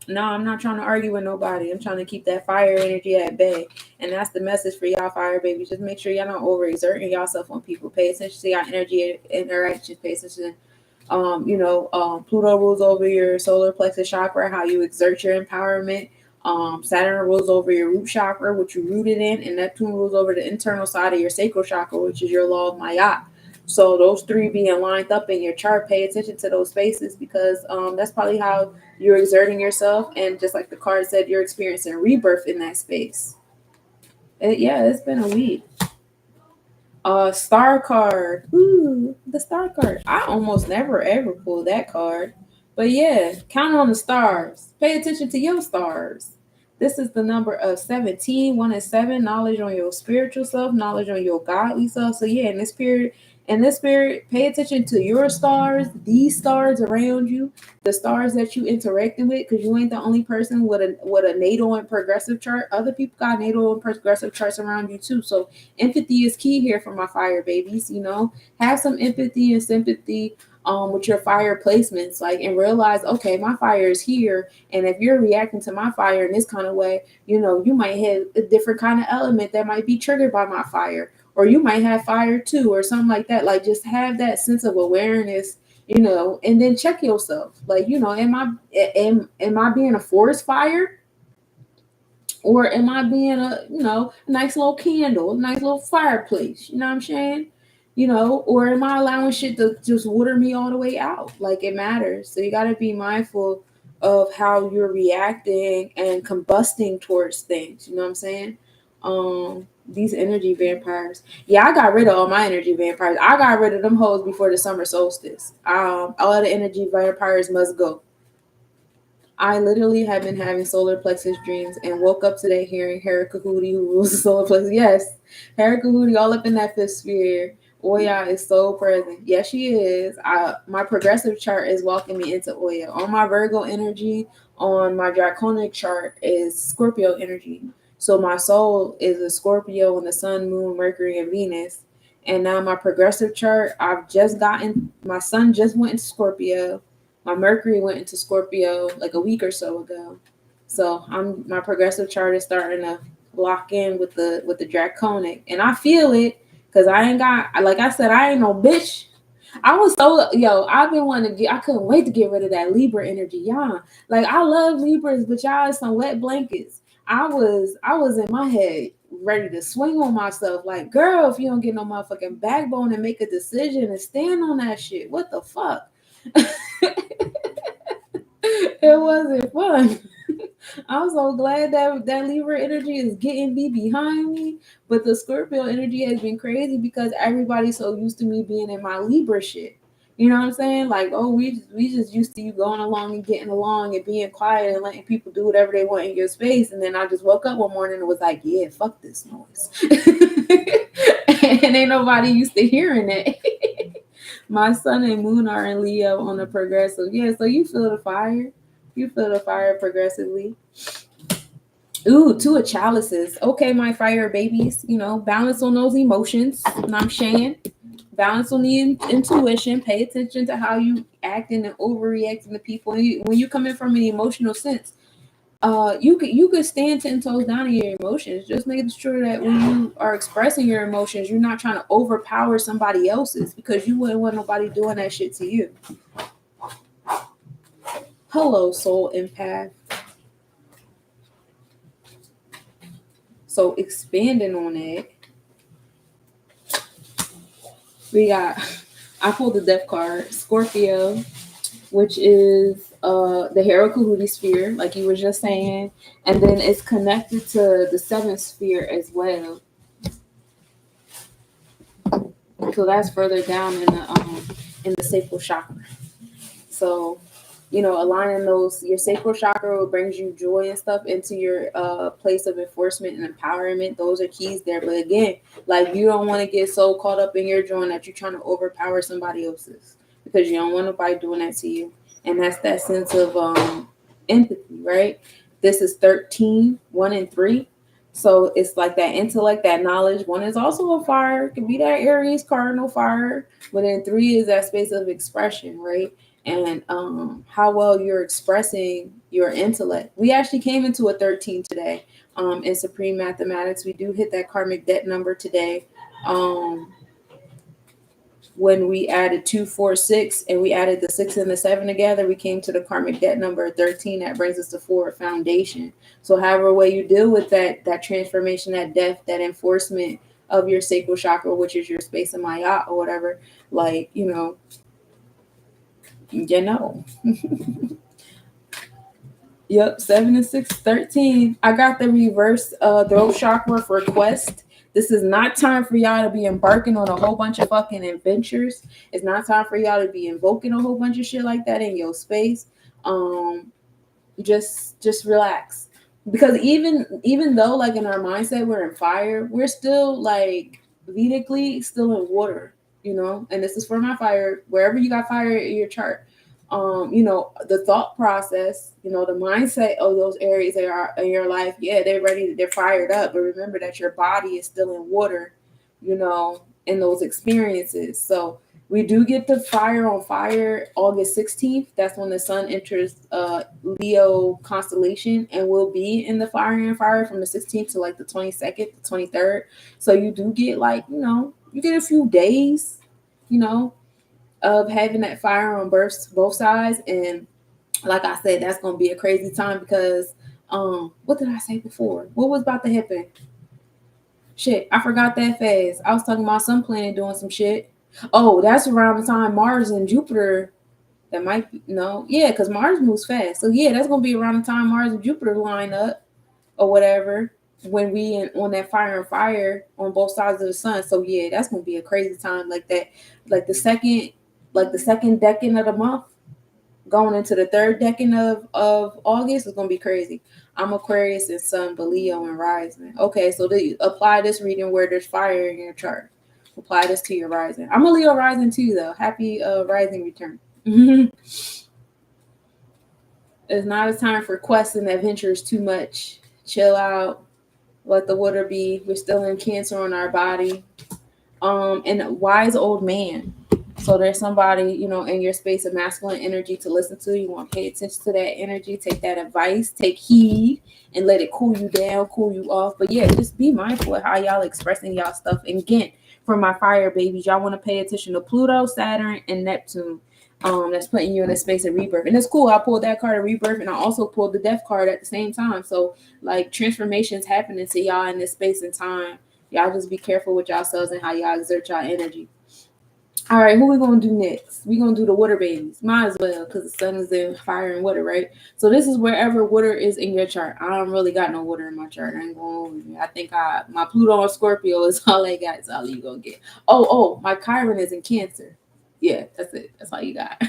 no, I'm not trying to argue with nobody. I'm trying to keep that fire energy at bay. And that's the message for y'all fire babies. Just make sure y'all not overexerting yourself on people. Pay attention to y'all energy interactions. Pay attention. Pluto rules over your solar plexus chakra, how you exert your empowerment. Saturn rules over your root chakra, which you rooted in, and Neptune rules over the internal side of your sacral chakra, which is your law of Maya. So those three being lined up in your chart, pay attention to those spaces, because that's probably how you're exerting yourself. And just like the card said, you're experiencing rebirth in that space. It's been a week. Star card. Ooh, the star card. I almost never ever pull that card. But yeah, count on the stars. Pay attention to your stars. This is the number of 17. 1 and 7. Knowledge on your spiritual self, knowledge on your godly self. So yeah, in this spirit, pay attention to your stars, these stars around you, the stars that you interacting with, because you ain't the only person with a natal and progressive chart. Other people got natal and progressive charts around you too. So empathy is key here for my fire babies. Have some empathy and sympathy with your fire placements, and realize, okay, my fire is here, and if you're reacting to my fire in this kind of way, you might have a different kind of element that might be triggered by my fire, or you might have fire too, or something like that. Like, just have that sense of awareness you know, and then check yourself. Like, you know, am I being a forest fire? Or am I being a, you know, a nice little candle, a nice little fireplace? You know what I'm saying? You know, or am I allowing shit to just water me all the way out? Like, it matters. So you got to be mindful of how you're reacting and combusting towards things. You know what I'm saying? These energy vampires. Yeah, I got rid of all my energy vampires. I got rid of them hoes before the summer solstice. All the energy vampires must go. I literally have been having solar plexus dreams and woke up today hearing Hera Kahudi, who rules the solar plexus. Yes, Hera Kahudi all up in that fifth sphere. Oya is so present. Yes, she is. My progressive chart is walking me into Oya. On my Virgo energy, on my Draconic chart is Scorpio energy. So my soul is a Scorpio and the Sun, Moon, Mercury, and Venus. And now my progressive chart, I've just gotten, my Sun just went into Scorpio. My Mercury went into Scorpio like a week or so ago. So my progressive chart is starting to lock in with the Draconic. And I feel it because I ain't got, like I said, I ain't no bitch. I was so, I've been wanting to get, I couldn't wait to get rid of that Libra energy. Y'all, like, I love Libras, but y'all is some wet blankets. I was in my head ready to swing on myself. Like, girl, if you don't get no motherfucking backbone and make a decision and stand on that shit, what the fuck? It wasn't fun. I'm so glad that Libra energy is getting me behind me, but the Scorpio energy has been crazy because everybody's so used to me being in my Libra shit. You know what I'm saying? Like, oh, we just used to you going along and getting along and being quiet and letting people do whatever they want in your space. And then I just woke up one morning and was like, yeah, fuck this noise. And ain't nobody used to hearing it. My Sun and Moon are in Leo on the progressive. Yeah, so you feel the fire. You feel the fire progressively. Ooh, two of chalices. Okay, my fire babies. You know, balance on those emotions. You know what I'm saying? Balance on the intuition. Pay attention to how you acting and overreacting to people. When you come in from an emotional sense, you could stand 10 toes down in your emotions. Just making sure that when you are expressing your emotions, you're not trying to overpower somebody else's, because you wouldn't want nobody doing that shit to you. Hello, soul empath. So expanding on it, we got, I pulled the death card, Scorpio, which is the Hera Kahudi sphere, like you were just saying, and then it's connected to the seventh sphere as well. So that's further down in the sacral chakra. So, you know, aligning those, your sacral chakra brings you joy and stuff into your place of enforcement and empowerment. Those are keys there. But again, like, you don't want to get so caught up in your joy that you're trying to overpower somebody else's, because you don't want nobody doing that to you. And that's that sense of empathy, right? This is 13, 1 and 3. So it's like that intellect, that knowledge. 1 is also a fire. It can be that Aries cardinal fire. But then 3 is that space of expression, right? And how well you're expressing your intellect. We actually came into a 13 today in Supreme Mathematics. We do hit that karmic debt number today. When we added 2, 4, 6, and we added the 6 and the 7 together, we came to the karmic debt number 13. That brings us to forward foundation. So however way you deal with that transformation, that death, that enforcement of your sacral chakra, which is your space of Maya or whatever, like, you know. Yep, 7 and 6, 13. I got the reverse throat chakra for quest. This is not time for y'all to be embarking on a whole bunch of fucking adventures. It's not time for y'all to be invoking a whole bunch of shit like that in your space. Just relax. Because even though, like, in our mindset we're in fire, we're still, like, Vedically still in water, you know. And this is for my fire, wherever you got fire in your chart. You know, the thought process, you know, the mindset of those areas that are in your life, yeah, they're fired up. But remember that your body is still in water, you know, in those experiences. So we do get the fire on fire August 16th. That's when the sun enters Leo constellation, and will be in the fire and fire from the 16th to like the 22nd, the 23rd. So you do get, like, you know, you get a few days, you know. of having that fire on both sides. And like I said, that's gonna be a crazy time because what did I say before? What was about to happen? Shit, I forgot that fast. I was talking about some planet doing some shit. Oh, that's around the time Mars and Jupiter. That might be no, yeah, because Mars moves fast. So yeah, that's gonna be around the time Mars and Jupiter line up or whatever when we on that fire and fire on both sides of the sun. So yeah, that's gonna be a crazy time like that. Like the second decade of the month going into the third decade of August is gonna be crazy. I'm Aquarius and Sun, but Leo and Rising. Okay, so apply this reading where there's fire in your chart. Apply this to your rising. I'm a Leo rising too, though. Happy rising return. It's not a time for quests and adventures too much. Chill out. Let the water be. We're still in Cancer on our body. And a wise old man. So there's somebody, in your space of masculine energy to listen to. You want to pay attention to that energy, take that advice, take heed, and let it cool you down, cool you off. But yeah, just be mindful of how y'all expressing y'all stuff. And again, for my fire babies, y'all want to pay attention to Pluto, Saturn, and Neptune. That's putting you in a space of rebirth. And it's cool. I pulled that card of rebirth and I also pulled the death card at the same time. So like transformations happening to y'all in this space and time. Y'all just be careful with yourselves and how y'all exert y'all energy. All right, who we gonna do next? We gonna do the water babies. Might as well, because the sun is in fire and water, right? So this is wherever water is in your chart. I don't really got no water in my chart. I ain't going. I think my Pluto and Scorpio is all I got. It's all you gonna get. Oh, my Chiron is in Cancer. Yeah, that's it. That's all you got.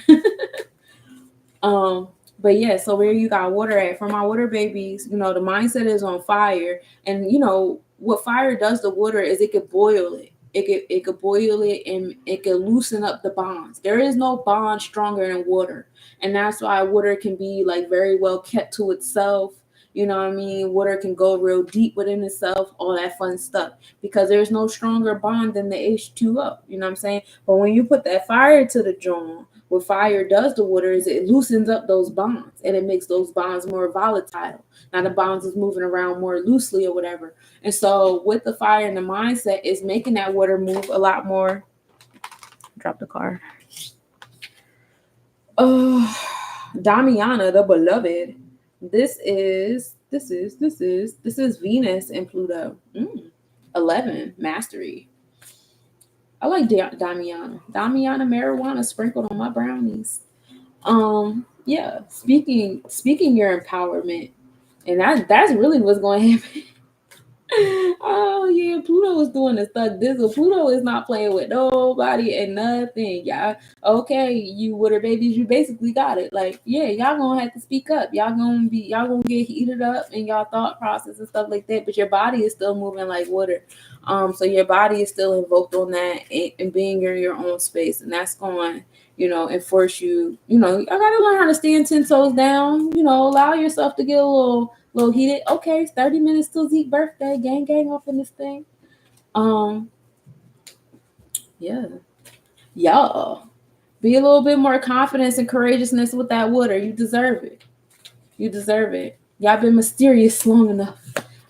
But yeah, so where you got water at? For my water babies, the mindset is on fire, and what fire does to water is it could boil it. It could boil it and it could loosen up the bonds. There is no bond stronger than water. And that's why water can be like very well kept to itself. You know what I mean? Water can go real deep within itself, all that fun stuff. Because there's no stronger bond than the H2O. You know what I'm saying? But when you put that fire to the joint, what fire does to water is it loosens up those bonds and it makes those bonds more volatile. Now the bonds is moving around more loosely or whatever. And so with the fire and the mindset is making that water move a lot more. Drop the card. Oh, Damiana, the beloved. This is Venus and Pluto. 11, mastery. I like Damiana. Damiana marijuana sprinkled on my brownies. Yeah, speaking your empowerment. And that's really what's going to happen. Oh yeah, Pluto is doing the stuff. Pluto is not playing with nobody and nothing. Y'all, okay, you water babies, you basically got it. Like, yeah, y'all gonna have to speak up. Y'all gonna get heated up in y'all thought process and stuff like that. But your body is still moving like water. So your body is still invoked on that and being in your own space, and that's going, enforce you. I gotta learn how to stand 10 toes down. Allow yourself to get a little heated. Okay, it's 30 minutes till Zeke's birthday. Gang off in this thing. Yeah. Y'all. Be a little bit more confidence and courageousness with that water. You deserve it. Y'all been mysterious long enough.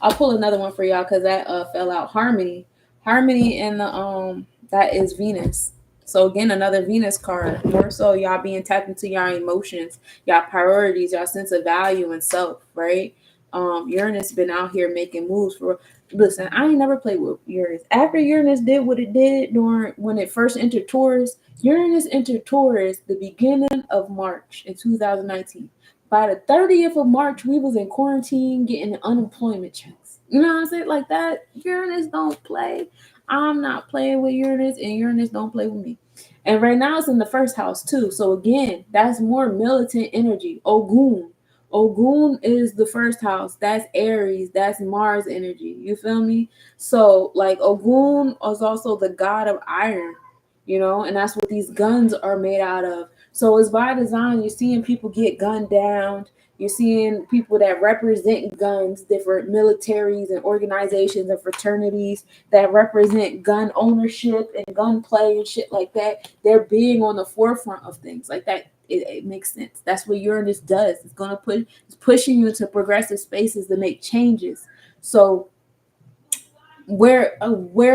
I'll pull another one for y'all because that fell out. Harmony and the that is Venus. So again, another Venus card. More so y'all being tapped into your emotions, y'all priorities, y'all sense of value and self, right? Uranus been out here making moves for. Listen, I ain't never played with Uranus. After Uranus did what it did when it first entered Taurus, Uranus entered Taurus the beginning of March in 2019. By the 30th of March, we was in quarantine getting unemployment checks. You know what I'm saying? Like that, Uranus don't play. I'm not playing with Uranus, and Uranus don't play with me. And right now it's in the first house too. So again, that's more militant energy. Ogun is the first house. That's Aries. That's Mars energy. You feel me? So like Ogun is also the god of iron, and that's what these guns are made out of. So it's by design. You're seeing people get gunned down. You're seeing people that represent guns, different militaries and organizations and fraternities that represent gun ownership and gun play and shit like that. They're being on the forefront of things like that. It makes sense. That's what Uranus does. It's pushing you into progressive spaces to make changes. So where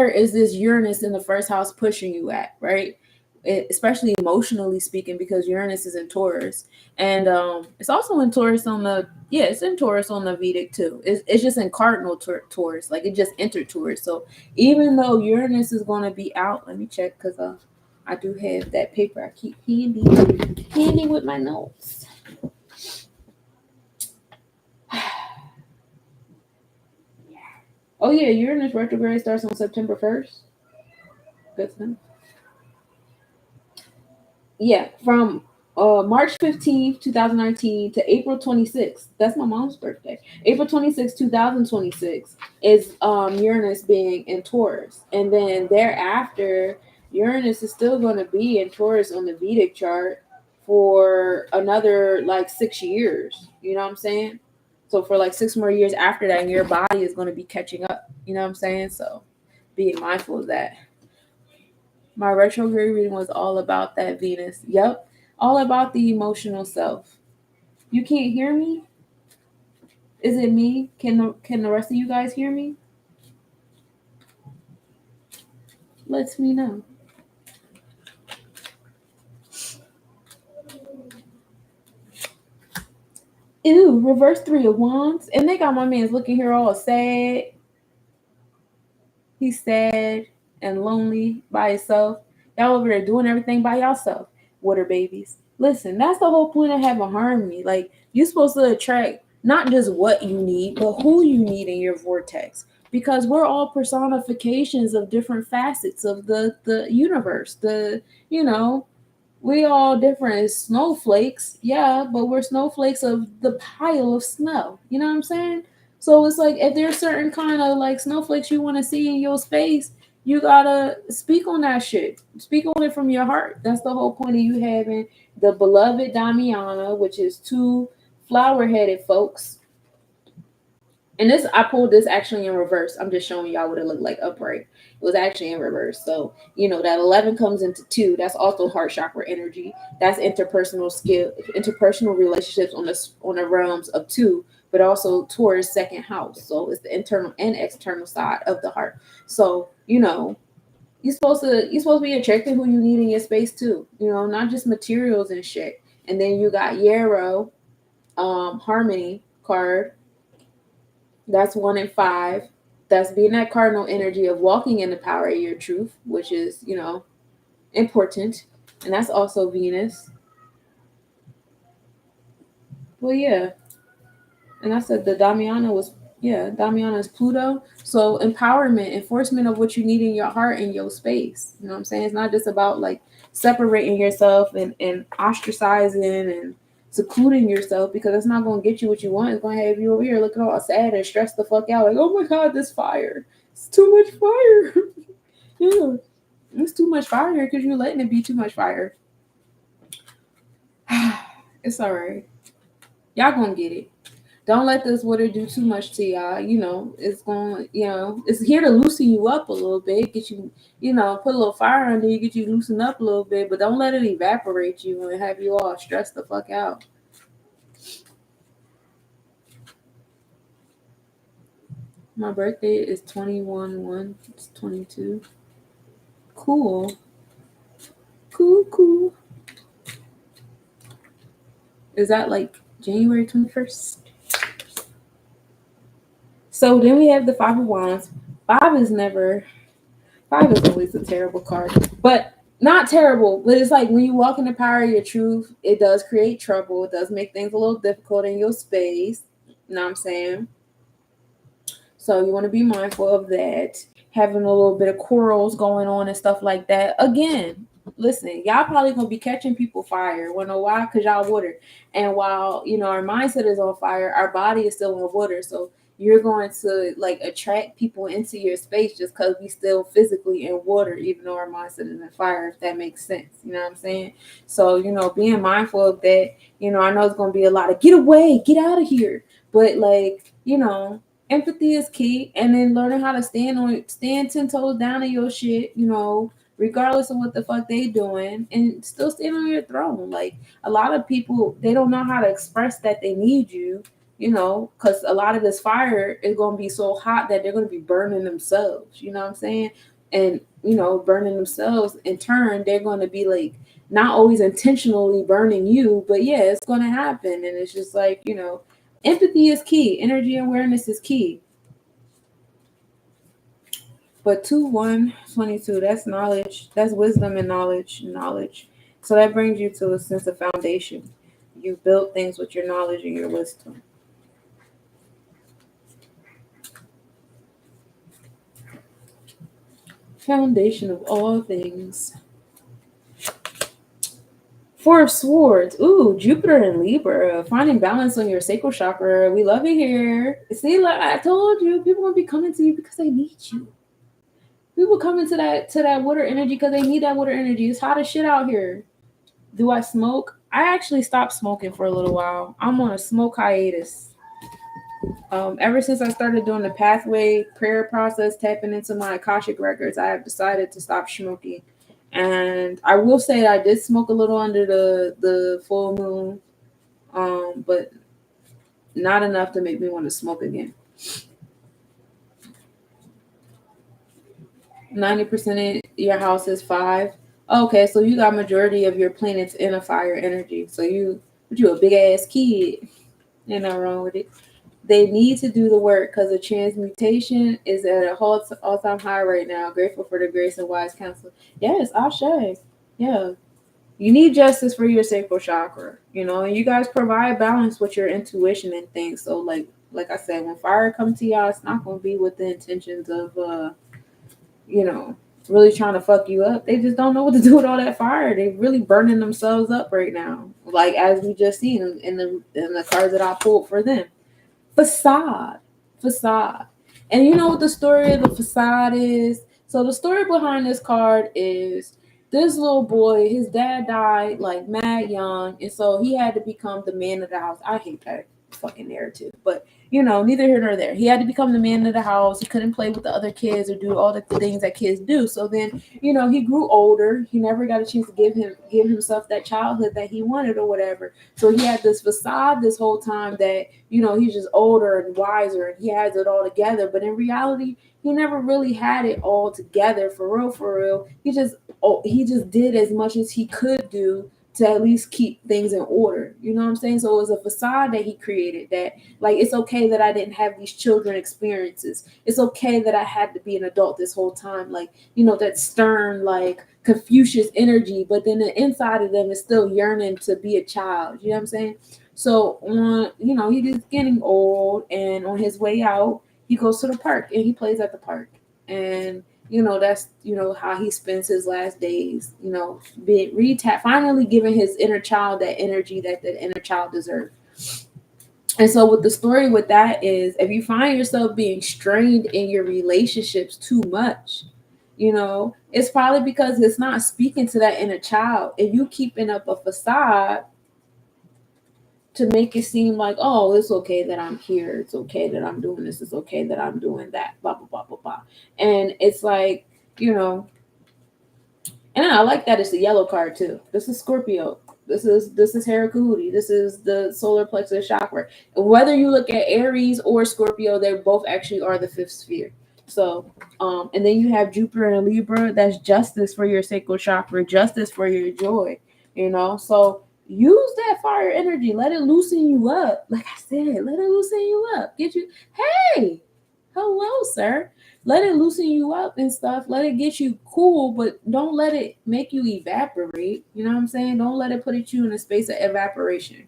is this Uranus in the first house pushing you at, right? especially emotionally speaking, because Uranus is in Taurus, and it's also in Taurus on the it's in Taurus on the Vedic too. It's just in cardinal Taurus, like it just entered Taurus. So even though Uranus is going to be out, let me check because I do have that paper I keep handy with my notes. Oh yeah, Uranus retrograde starts on September 1st. Good stuff. Yeah, from March 15th, 2019 to April 26th. That's my mom's birthday. April 26th, 2026 is Uranus being in Taurus. And then thereafter, Uranus is still going to be in Taurus on the Vedic chart for another like 6 years. You know what I'm saying? So for like 6 more years after that, your body is going to be catching up. You know what I'm saying? So being mindful of that. My retrograde reading was all about that Venus. Yep. All about the emotional self. You can't hear me? Is it me? Can the rest of you guys hear me? Let me know. Ew, reverse 3 of Wands. And they got my man's looking here all sad. He's sad and lonely by himself. Y'all over there doing everything by yourself. Water babies. Listen, that's the whole point of having harmony. Like, you're supposed to attract not just what you need, but who you need in your vortex. Because we're all personifications of different facets of the universe. We all different snowflakes, yeah, but we're snowflakes of the pile of snow. You know what I'm saying? So it's like if there's certain kind of like snowflakes you want to see in your space, you gotta speak on that shit. Speak on it from your heart. That's the whole point of you having the beloved Damiana, which is 2 flower-headed folks. And this, I pulled this actually in reverse. I'm just showing y'all what it looked like upright. It was actually in reverse. So, that 11 comes into 2. That's also heart chakra energy. That's interpersonal skill, interpersonal relationships on the realms of 2, but also towards second house. So it's the internal and external side of the heart. So, you're supposed to be attracting who you need in your space too. Not just materials and shit. And then you got Yarrow, Harmony card. That's 1 and 5. That's being that cardinal energy of walking in the power of your truth, which is, important. And that's also Venus. Well, yeah. And I said the Damiana is Pluto. So empowerment, enforcement of what you need in your heart and your space. You know what I'm saying? It's not just about like separating yourself and ostracizing and secluding yourself, because it's not going to get you what you want. It's going to have you over here looking all sad and stressed the fuck out. Like, oh my God, this fire. It's too much fire. Yeah, it's too much fire because you're letting it be too much fire. It's all right. Y'all going to get it. Don't let this water do too much to y'all. It's going, it's here to loosen you up a little bit, get you, put a little fire under you, get you loosened up a little bit, but don't let it evaporate you and have you all stressed the fuck out. My birthday is 21/1. It's 22. Cool. Cool. Is that like January 21st? So then we have the 5 of Wands. 5 is always a terrible card, but not terrible. But it's like when you walk in the power of your truth, it does create trouble. It does make things a little difficult in your space. You know what I'm saying? So you want to be mindful of that. Having a little bit of quarrels going on and stuff like that. Again, listen, y'all probably going to be catching people fire. Want to know why? Because y'all water. And while, our mindset is on fire, our body is still on water. So you're going to like attract people into your space just because we still physically in water, even though our mindset is in fire, if that makes sense. You know what I'm saying? So, being mindful of that, I know it's going to be a lot of get away, get out of here. But like, empathy is key, and then learning how to stand 10 toes down in your shit, regardless of what the fuck they doing, and still stand on your throne. Like a lot of people, they don't know how to express that they need you, because a lot of this fire is going to be so hot that they're going to be burning themselves. You know what I'm saying? and burning themselves, in turn they're going to be like not always intentionally burning you, but yeah, it's going to happen. And it's just like, empathy is key, energy awareness is key. But 2-1-22, that's knowledge, that's wisdom and knowledge. So that brings you to a sense of foundation. You build things with your knowledge and your wisdom. Foundation of all things. 4 of Swords. Ooh, Jupiter and Libra. Finding balance on your sacral chakra. We love it here. See, like I told you, people will be coming to you because they need you. People coming to that water energy because they need that water energy. It's hot as shit out here. Do I smoke? I actually stopped smoking for a little while. I'm on a smoke hiatus. Ever since I started doing the pathway prayer process, tapping into my Akashic records, I have decided to stop smoking. And I will say I did smoke a little under the full moon, but not enough to make me want to smoke again. 90% of your house is 5. Okay, so you got majority of your planets in a fire energy. So you a big ass kid. Ain't nothing wrong with it. They need to do the work because the transmutation is at an all-time high right now. Grateful for the grace and wise counsel. Yes, Ashe. Yeah. You need justice for your sacral chakra, and you guys provide balance with your intuition and things. So like I said, when fire comes to y'all, it's not going to be with the intentions of, really trying to fuck you up. They just don't know what to do with all that fire. They're really burning themselves up right now. Like, as we just seen in the cards that I pulled for them. Facade. And you know what the story of the facade is? So the story behind this card is this little boy, his dad died like mad young, and so he had to become the man of the house. I hate that fucking narrative, but neither here nor there. He had to become the man of the house. He couldn't play with the other kids or do all the things that kids do. So then, he grew older. He never got a chance to give himself that childhood that he wanted or whatever. So he had this facade this whole time that, he's just older and wiser and he has it all together. But in reality, he never really had it all together for real. He just did as much as he could do to at least keep things in order. You know what I'm saying? So it was a facade that he created that, like, it's okay that I didn't have these children experiences. It's okay that I had to be an adult this whole time. Like, that stern, like, Confucius energy, but then the inside of them is still yearning to be a child. You know what I'm saying? So he's getting old, and on his way out, he goes to the park and he plays at the park. And that's how he spends his last days, being finally giving his inner child that energy that the inner child deserves. And so what the story with that is, if you find yourself being strained in your relationships too much, it's probably because it's not speaking to that inner child, and you keeping up a facade to make it seem like, oh, it's okay that I'm here. It's okay that I'm doing this. It's okay that I'm doing that. Blah, blah, blah, blah, blah. And it's like, and I like that it's the yellow card too. This is Scorpio. This is Herakuti. This is the solar plexus chakra. Whether you look at Aries or Scorpio, they both actually are the 5th sphere. So, and then you have Jupiter and Libra. That's justice for your sacral chakra, justice for your joy, So use that fire energy. Let it loosen you up. Like I said, let it loosen you up. Get you, hey, hello, sir. Let it loosen you up and stuff. Let it get you cool, but don't let it make you evaporate. You know what I'm saying? Don't let it put you in a space of evaporation.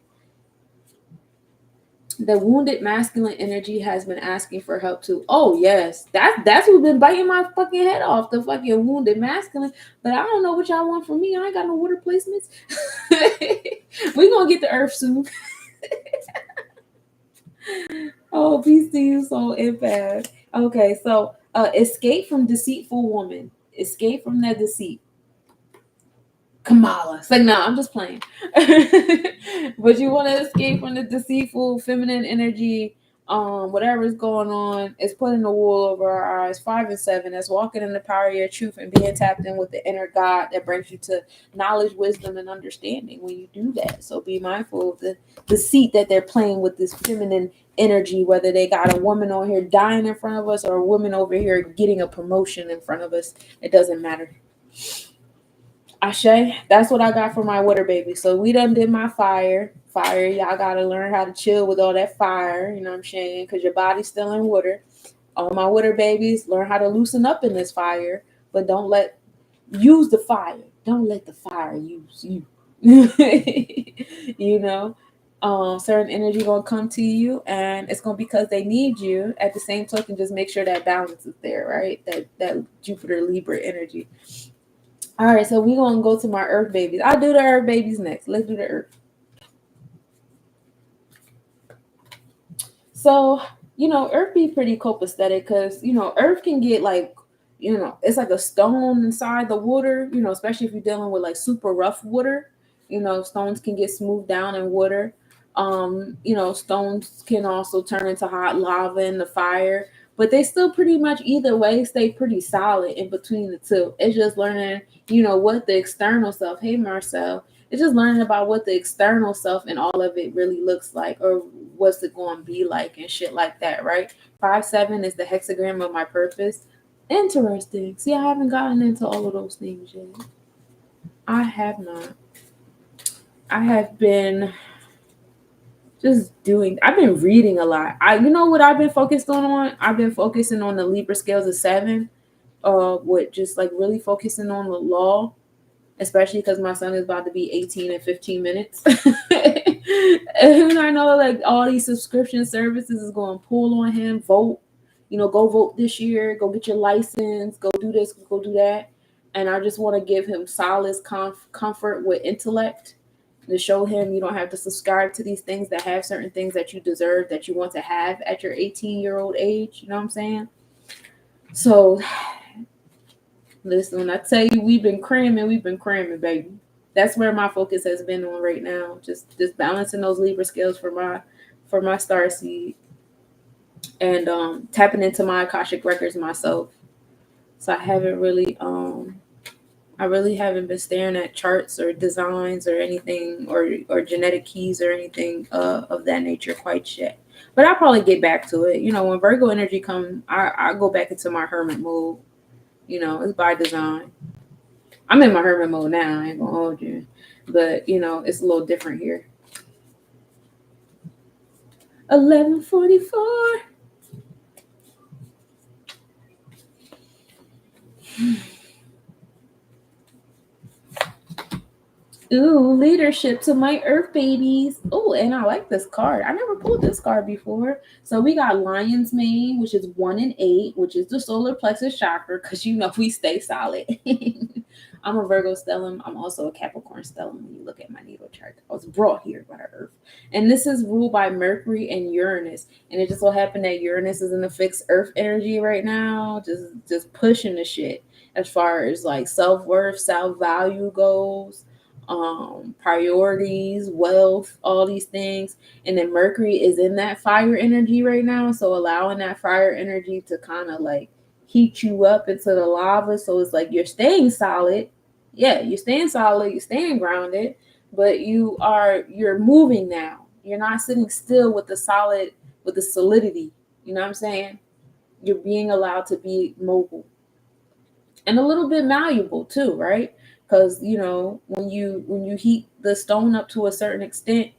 The wounded masculine energy has been asking for help too. Oh yes, that's who's been biting my fucking head off, the fucking wounded masculine. But I don't know what y'all want from me. I ain't got no water placements. We gonna get the earth soon. Oh, peace to you, soul empath. Okay, so escape from deceitful woman. Escape from that deceit. Kamala. It's like, no, I'm just playing. But you want to escape from the deceitful feminine energy. whatever is going on is putting the wool over our eyes. 5 and 7, that's walking in the power of your truth and being tapped in with the inner God that brings you to knowledge, wisdom, and understanding when you do that. So be mindful of the seat that they're playing with this feminine energy, whether they got a woman on here dying in front of us or a woman over here getting a promotion in front of us. It doesn't matter. Ashe, that's what I got for my water baby. So we done did my fire. Fire, y'all gotta learn how to chill with all that fire, you know what I'm saying? Because your body's still in water. All my water babies, learn how to loosen up in this fire, but use the fire. Don't let the fire use you. You know, certain energy gonna come to you, and it's gonna be because they need you. At the same token, just make sure that balance is there, right? That Jupiter Libra energy. All right, so we're gonna go to my Earth babies. I'll do the Earth babies next. Let's do the Earth. So, Earth be pretty copacetic because, Earth can get like, it's like a stone inside the water, especially if you're dealing with like super rough water. Stones can get smoothed down in water. Stones can also turn into hot lava in the fire, but they still pretty much either way stay pretty solid in between the two. It's just learning, what the external self, hey Marcel, it's just learning about what the external self and all of it really looks like, or what's it going to be like and shit like that, right? 5-7 is the hexagram of my purpose. Interesting. See, I haven't gotten into all of those things yet. I have not. I have been I've been reading a lot. You know what I've been focused on? I've been focusing on the Libra scales of 7, with just like really focusing on the law, especially because my son is about to be 18 in 15 minutes. And I know like all these subscription services is going to pull on him. Vote, go vote this year, go get your license, go do this, go do that. And I just want to give him solace, comfort with intellect, to show him you don't have to subscribe to these things that have certain things that you deserve, that you want to have at your 18-year-old age. You know what I'm saying? So listen, when I tell you we've been cramming, baby. That's where my focus has been on right now. Just balancing those Libra scales for my star seed, and tapping into my Akashic records myself. So I really haven't been staring at charts or designs or anything, or genetic keys or anything of that nature quite yet. But I'll probably get back to it. When Virgo energy comes, I go back into my hermit mode. It's by design. I'm in my hermit mode now. I ain't gonna hold you, but it's a little different here. 11:44. Ooh, leadership to my Earth babies. Oh, and I like this card. I never pulled this card before. So we got Lion's Mane, which is 1 and 8, which is the solar plexus chakra, because we stay solid. I'm a Virgo stellium. I'm also a Capricorn stellium when you look at my natal chart. I was brought here by the Earth. And this is ruled by Mercury and Uranus. And it just so happened that Uranus is in the fixed Earth energy right now, just pushing the shit as far as like self-worth, self-value goes. Priorities, wealth, all these things. And then Mercury is in that fire energy right now, so allowing that fire energy to kind of like heat you up into the lava. So it's like you're staying solid. Yeah, you're staying solid, you're staying grounded, but you're moving now. You're not sitting still with the solidity. You know what I'm saying? You're being allowed to be mobile and a little bit malleable too, right? Because when you heat the stone up to a certain extent,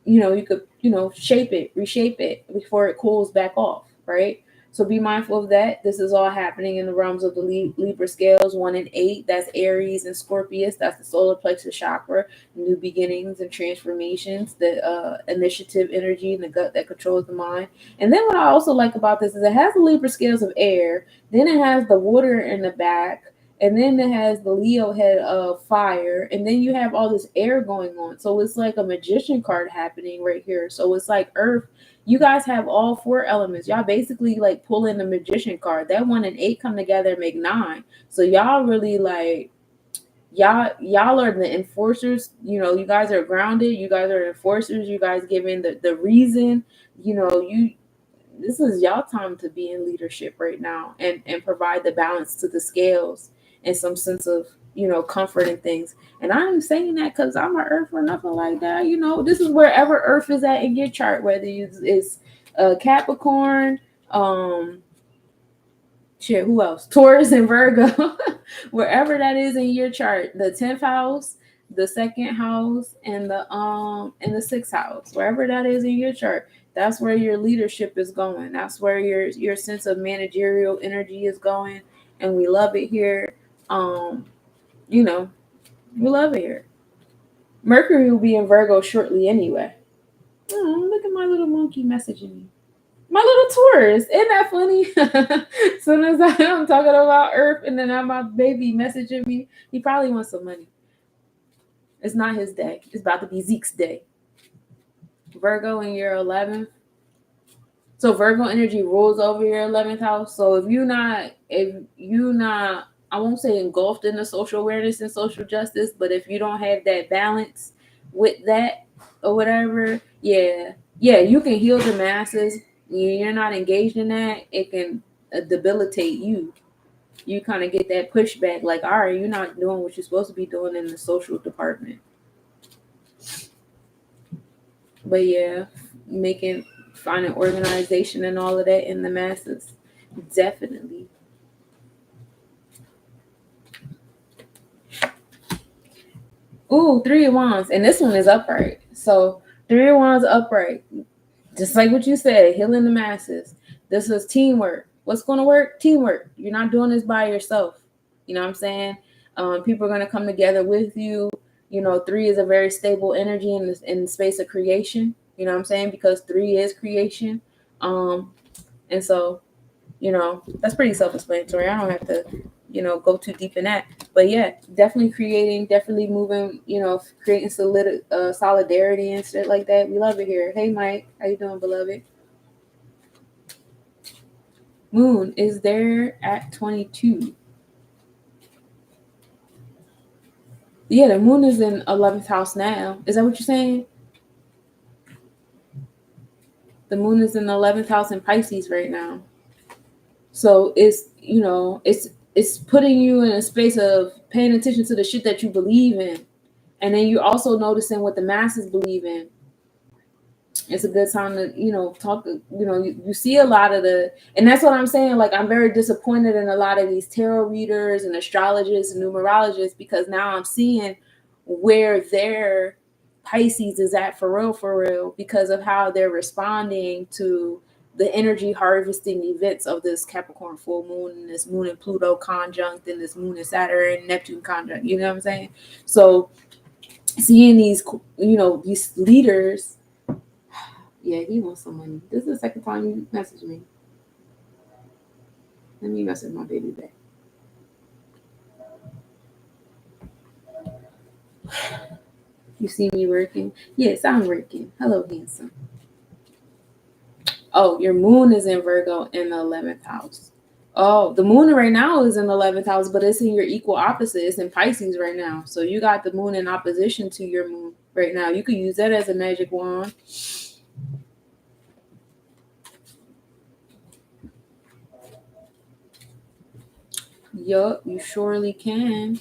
you could shape it, reshape it before it cools back off, right? So be mindful of that. This is all happening in the realms of the Libra scales. 1 and 8, that's Aries and Scorpius. That's the solar plexus chakra, new beginnings and transformations, the initiative energy and the gut that controls the mind. And then what I also like about this is it has the Libra scales of air, then it has the water in the back, and then it has the Leo head of fire, and then you have all this air going on. So it's like a magician card happening right here. So it's like Earth. You guys have all 4 elements. Y'all basically like pull in the magician card. That 1 and 8 come together and make 9. So y'all really like y'all are the enforcers. You guys are grounded. You guys are enforcers. You guys giving the reason. this is y'all time to be in leadership right now and provide the balance to the scales and some sense of, comfort and things. And I'm saying that because I'm an Earth or nothing like that. This is wherever Earth is at in your chart, whether it's Capricorn, who else? Taurus and Virgo, wherever that is in your chart, the 10th house, the 2nd house, and the 6th house, wherever that is in your chart, that's where your leadership is going. That's where your sense of managerial energy is going, and we love it here. We love it here. Mercury will be in Virgo shortly anyway. Look at my little monkey messaging me. My little Taurus. Isn't that funny? As soon as I'm talking about Earth and then my baby messaging me, he probably wants some money. It's not his day. It's about to be Zeke's day. Virgo in your 11th. So Virgo energy rules over your 11th house. So if you're not, I won't say engulfed in the social awareness and social justice, but if you don't have that balance with that or whatever, yeah, you can heal the masses. You're not engaged in that, it can debilitate you. You kind of get that pushback, like, all right, you're not doing what you're supposed to be doing in the social department. But yeah, finding organization and all of that in the masses, definitely. Ooh, 3 of Wands, and this one is upright. So 3 of Wands upright, just like what you said, healing the masses. This is teamwork. What's going to work? Teamwork. You're not doing this by yourself. You know what I'm saying? People are going to come together with you. 3 is a very stable energy in the space of creation. You know what I'm saying? Because 3 is creation. And so, that's pretty self-explanatory. I don't have to, go too deep in that. But yeah, definitely creating, definitely moving, creating solidarity and shit like that. We love it here. Hey, Mike. How you doing, beloved? Moon is there at 22. Yeah, the moon is in 11th house now. Is that what you're saying? The moon is in the 11th house in Pisces right now. So it's, it's putting you in a space of paying attention to the shit that you believe in. And then you're also noticing what the masses believe in. It's a good time to, talk, you see a lot of and that's what I'm saying. Like, I'm very disappointed in a lot of these tarot readers and astrologists and numerologists, because now I'm seeing where their Pisces is at for real, because of how they're responding to the energy harvesting events of this Capricorn full moon and this moon and Pluto conjunct and this moon and Saturn, Neptune conjunct, you know what I'm saying? So seeing these, these leaders, yeah, he wants some money. This is the 2nd time you messaged me. Let me message my baby back. You see me working? Yes, I'm working. Hello, handsome. Oh, your moon is in Virgo in the 11th house. Oh, the moon right now is in the 11th house, but it's in your equal opposite. It's in Pisces right now. So you got the moon in opposition to your moon right now. You could use that as a magic wand. Yup, you surely can.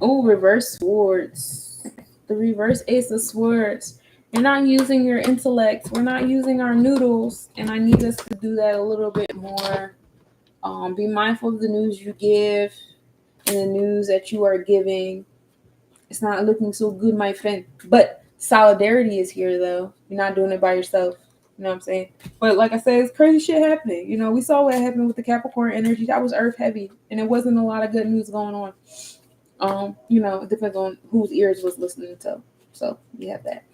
Oh, reverse swords. The reverse ace of swords. You're not using your intellect. We're not using our noodles. And I need us to do that a little bit more. Be mindful of the news you give and the news that you are giving. It's not looking so good, my friend. But solidarity is here, though. You're not doing it by yourself. You know what I'm saying? But like I said, it's crazy shit happening. We saw what happened with the Capricorn energy. That was earth heavy. And it wasn't a lot of good news going on. It depends on whose ears was listening to. So we have that.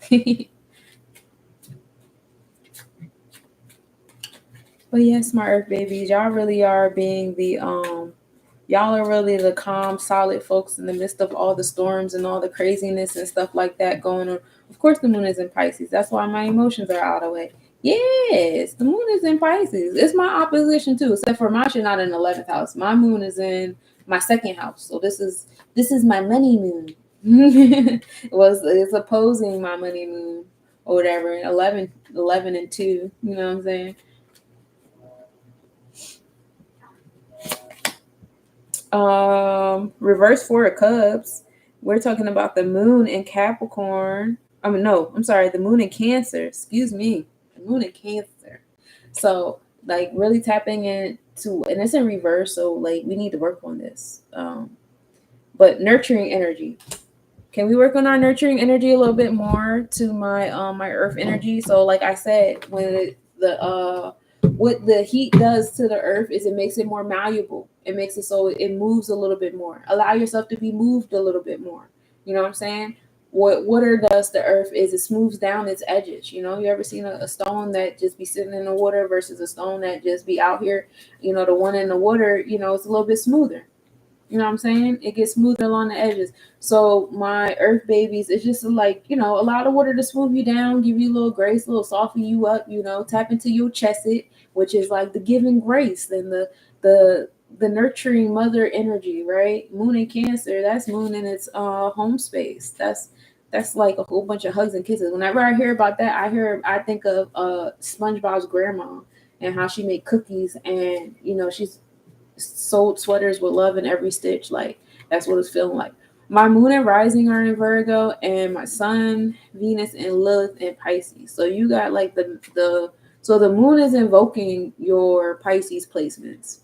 But yeah, smart earth babies, y'all really are being the y'all are really the calm, solid folks in the midst of all the storms and all the craziness and stuff like that going on. Of course, the moon is in Pisces. That's why my emotions are out of the way. Yes, the moon is in Pisces. It's my opposition too, except for my shit not in the 11th house. My moon is in my 2nd house. So this is my money moon. It's opposing my money moon. or whatever. 11 and 2, you know what I'm saying? Reverse 4 of Cups. We're talking about the moon in Capricorn. I'm sorry, the moon in Cancer. Excuse me. The moon in Cancer. So, like, really tapping into, and it's in reverse, so, like, we need to work on this. But nurturing energy. Can we work on our nurturing energy a little bit more to my earth energy? So, like I said, when what the heat does to the earth is it makes it more malleable. It makes it so it moves a little bit more. Allow yourself to be moved a little bit more. You know what I'm saying? What water does to earth is it smooths down its edges. You know, you ever seen a stone that just be sitting in the water versus a stone that just be out here? You know, the one in the water, you know, it's a little bit smoother. You know what I'm saying? It gets smoother along the edges. So my earth babies, it's just like, you know, allow the water to smooth you down, give you a little grace, a little soften you up, you know, tap into your chesed, which is like the giving grace and the nurturing mother energy, right? Moon in Cancer, that's moon in its home space. That's like a whole bunch of hugs and kisses. Whenever I hear about that, I think of SpongeBob's grandma and how she made cookies, and you know, she's sold sweaters with love in every stitch. Like, that's what it's feeling like. My moon and rising are in Virgo, and my sun, Venus, and Lilith in Pisces. So you got like so the moon is invoking your Pisces placements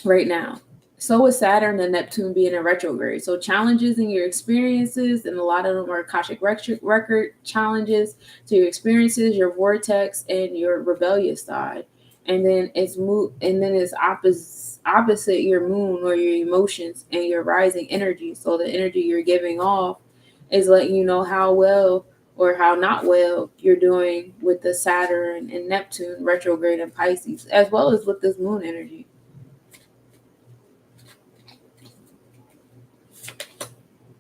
right now. So is Saturn and Neptune being in retrograde. So challenges in your experiences, and a lot of them are Akashic record challenges to your experiences, your vortex, and your rebellious side. And then it's opposite your moon or your emotions and your rising energy. So the energy you're giving off is letting you know how well or how not well you're doing with the Saturn and Neptune retrograde in Pisces, as well as with this moon energy.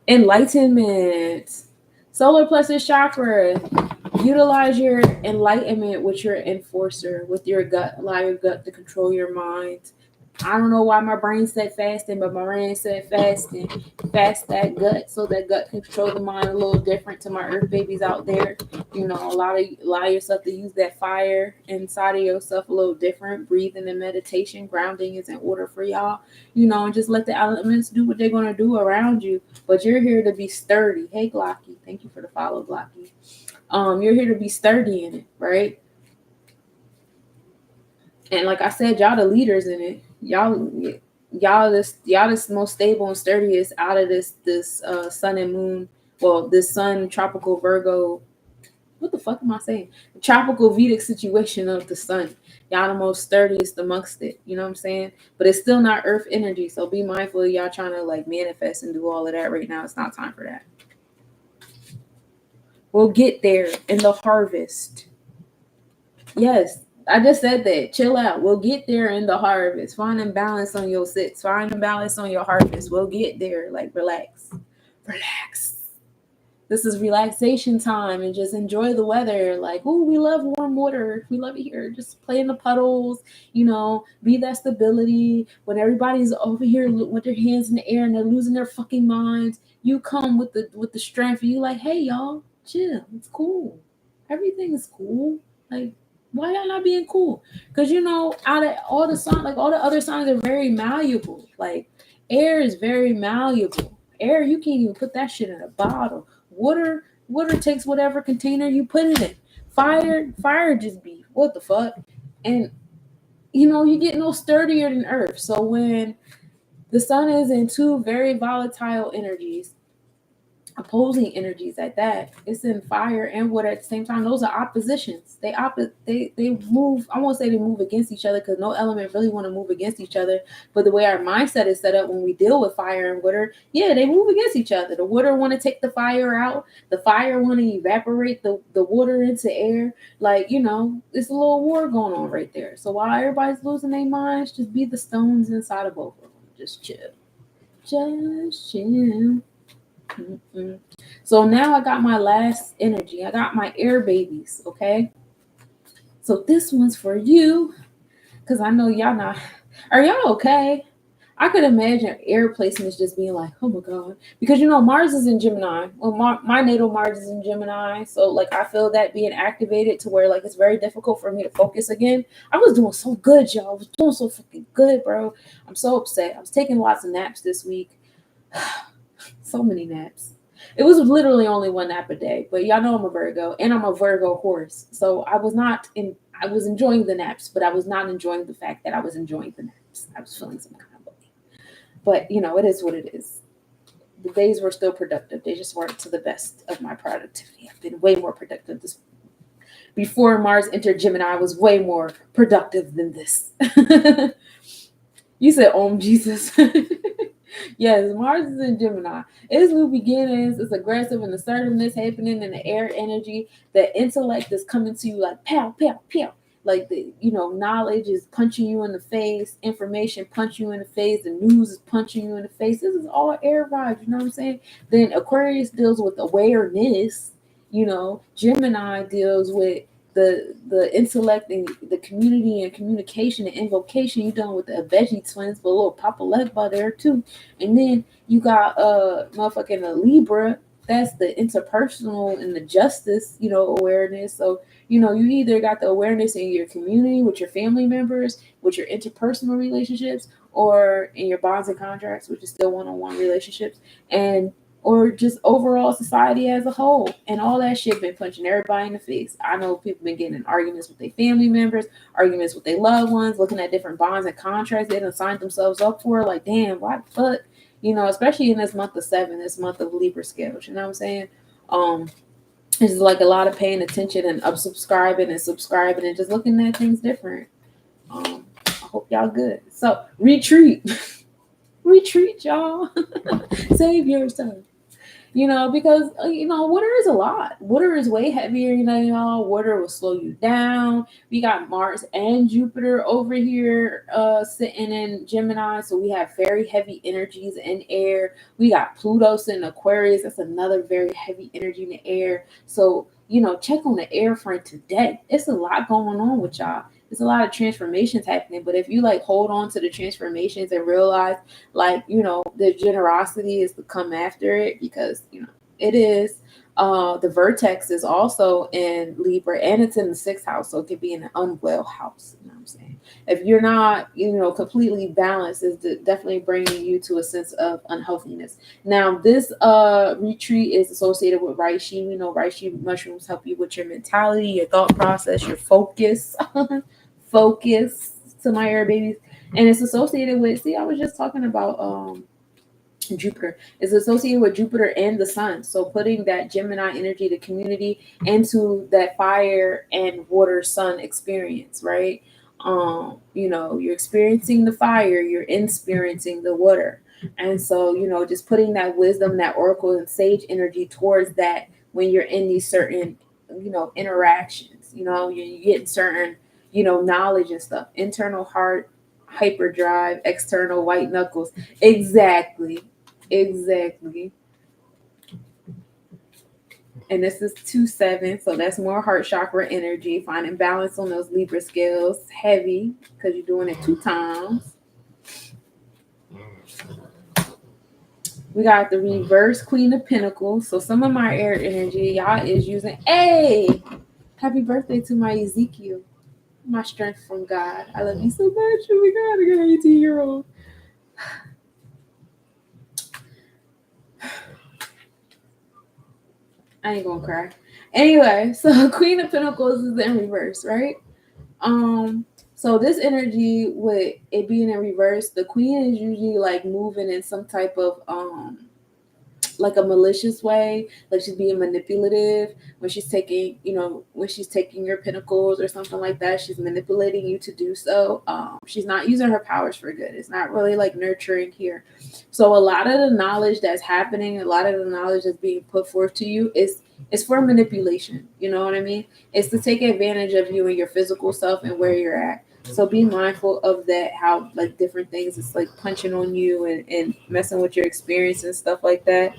Enlightenment. Solar plexus chakra. Utilize your enlightenment with your enforcer, with your gut. Allow your gut to control your mind. I don't know why my brain said fasting, but my brain said fasting. Fast that gut so that gut can control the mind a little different. To my earth babies out there, you know, allow yourself to use that fire inside of yourself a little different. Breathing and meditation, grounding is in order for y'all, you know, and just let the elements do what they're going to do around you. But you're here to be sturdy. Hey, Glocky, thank you for the follow, Glocky. You're here to be sturdy in it, right? And like I said, y'all the leaders in it. Y'all this most stable and sturdiest out of this sun and moon. Well, this sun tropical Virgo. What the fuck am I saying? The tropical Vedic situation of the sun. Y'all the most sturdiest amongst it. You know what I'm saying? But it's still not earth energy. So be mindful of y'all trying to like manifest and do all of that right now. It's not time for that. We'll get there in the harvest. Yes, I just said that. Chill out. We'll get there in the harvest. Find and balance on your six. Find and balance on your harvest. We'll get there. Like, relax. Relax. This is relaxation time and just enjoy the weather. Like, oh, we love warm water. We love it here. Just play in the puddles, you know, be that stability. When everybody's over here with their hands in the air and they're losing their fucking minds, you come with the strength. And you like, hey, y'all, chill. It's cool. Everything is cool. Like, why y'all not being cool? Because, you know, out of all the signs, like all the other signs are very malleable. Like, air is very malleable. Air, you can't even put that shit in a bottle. Water takes whatever container you put it in. Fire just be what the fuck. And you know, you get no sturdier than earth. So when the sun is in two very volatile energies, opposing energies at that, it's in fire and water at the same time. Those are oppositions. They move. I won't say they move against each other because no element really want to move against each other. But the way our mindset is set up when we deal with fire and water, yeah, they move against each other. The water want to take the fire out. The fire want to evaporate the water into air. Like, you know, it's a little war going on right there. So while everybody's losing their minds, just be the stones inside of both of them. Just chill. Just chill. Mm-mm. So now I got my last energy. I got my air babies, okay? So this one's for you, because I know y'all not. Are y'all okay? I could imagine air placements just being like, oh my God. Because, you know, Mars is in Gemini. Well, my natal Mars is in Gemini. So, like, I feel that being activated to where, like, it's very difficult for me to focus again. I was doing so good, y'all. I was doing so fucking good, bro. I'm so upset. I was taking lots of naps this week. So many naps. It was literally only one nap a day. But y'all know I'm a Virgo. And I'm a Virgo horse. So, I was enjoying the naps, but I was not enjoying the fact that I was enjoying the naps. I was feeling some kind of way. But, you know, it is what it is. The days were still productive. They just weren't to the best of my productivity. I've been way more productive this before Mars entered Gemini. I was way more productive than this. You said, Jesus. Yes, Mars is in Gemini. It's new beginnings. It's aggressive and assertiveness happening in the air energy. The intellect is coming to you like pow, pow, pow. Like, the, you know, knowledge is punching you in the face. Information punch you in the face. The news is punching you in the face. This is all air vibes. You know what I'm saying? Then Aquarius deals with awareness. You know, Gemini deals with the intellect and the community and communication and invocation. You done with the veggie twins, but a little Papa Legba there too. And then you got motherfucking a Libra. That's the interpersonal and the justice, you know, awareness. So, you know, you either got the awareness in your community with your family members, with your interpersonal relationships, or in your bonds and contracts, which is still one-on-one relationships, and or just overall society as a whole. And all that shit been punching everybody in the face. I know people been getting in arguments with their family members, arguments with their loved ones, looking at different bonds and contracts they done signed themselves up for. Like, damn, why the fuck? You know, especially in this month of 7, this month of Libra scales. You know what I'm saying? It's like a lot of paying attention and subscribing and just looking at things different. I hope y'all good. So retreat. Retreat, y'all. Save yourself. You know, because, you know, water is a lot. Water is way heavier, you know, y'all. Water will slow you down. We got Mars and Jupiter over here sitting in Gemini. So we have very heavy energies in air. We got Pluto sitting in Aquarius. That's another very heavy energy in the air. So, you know, check on the air front today. It's a lot going on with y'all. There's a lot of transformations happening. But if you like hold on to the transformations and realize, like, you know, the generosity is to come after it, because, you know, it is. The vertex is also in Libra and it's in the 6th house. So it could be in an unwell house. You know what I'm saying? If you're not, you know, completely balanced, is definitely bringing you to a sense of unhealthiness. Now, this retreat is associated with reishi. You know, reishi mushrooms help you with your mentality, your thought process, your focus. Focus to my air babies. And it's associated with, see, I was just talking about Jupiter. It's associated with Jupiter and the sun. So putting that Gemini energy, the community, into that fire and water sun experience, right? You know, you're experiencing the fire, you're experiencing the water. And so, you know, just putting that wisdom, that oracle and sage energy towards that when you're in these certain, you know, interactions, you know, you're getting certain, you know, knowledge and stuff. Internal heart, hyperdrive, external white knuckles. Exactly. And this is 2-7, so that's more heart chakra energy. Finding balance on those Libra scales. Heavy, because you're doing it 2 times. We got the reverse Queen of Pentacles. So some of my air energy, y'all, is using. Hey, happy birthday to my Ezekiel. My strength from God. I love you so much. Oh my God, I got an 18-year-old. I ain't gonna cry. Anyway, so Queen of Pentacles is in reverse, right? So this energy, with it being in reverse, the Queen is usually like moving in some type of like a malicious way, like she's being manipulative when she's taking, you know, when she's taking your pentacles or something like that. She's manipulating you to do so. She's not using her powers for good. It's not really like nurturing here. So a lot of the knowledge that's happening, a lot of the knowledge that's being put forth to you is for manipulation. You know what I mean? It's to take advantage of you and your physical self and where you're at. So be mindful of that, how like different things, it's like punching on you and messing with your experience and stuff like that.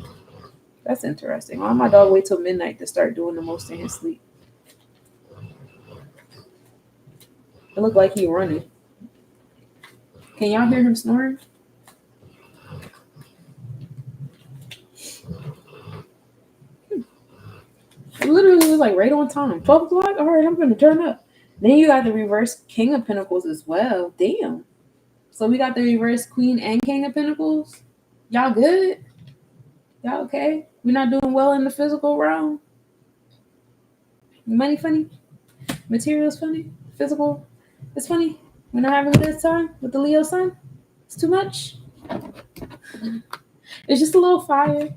That's interesting. Why my dog wait till midnight to start doing the most in his sleep? It looked like he running. Can y'all hear him snoring? Literally was like right on time. 12 o'clock? All right, I'm going to turn up. Then you got the reverse King of Pentacles as well. Damn. So we got the reverse Queen and King of Pentacles. Y'all good? Y'all okay? We're not doing well in the physical realm? Money funny? Materials funny? Physical? It's funny? We're not having a good time with the Leo sun? It's too much? It's just a little fire.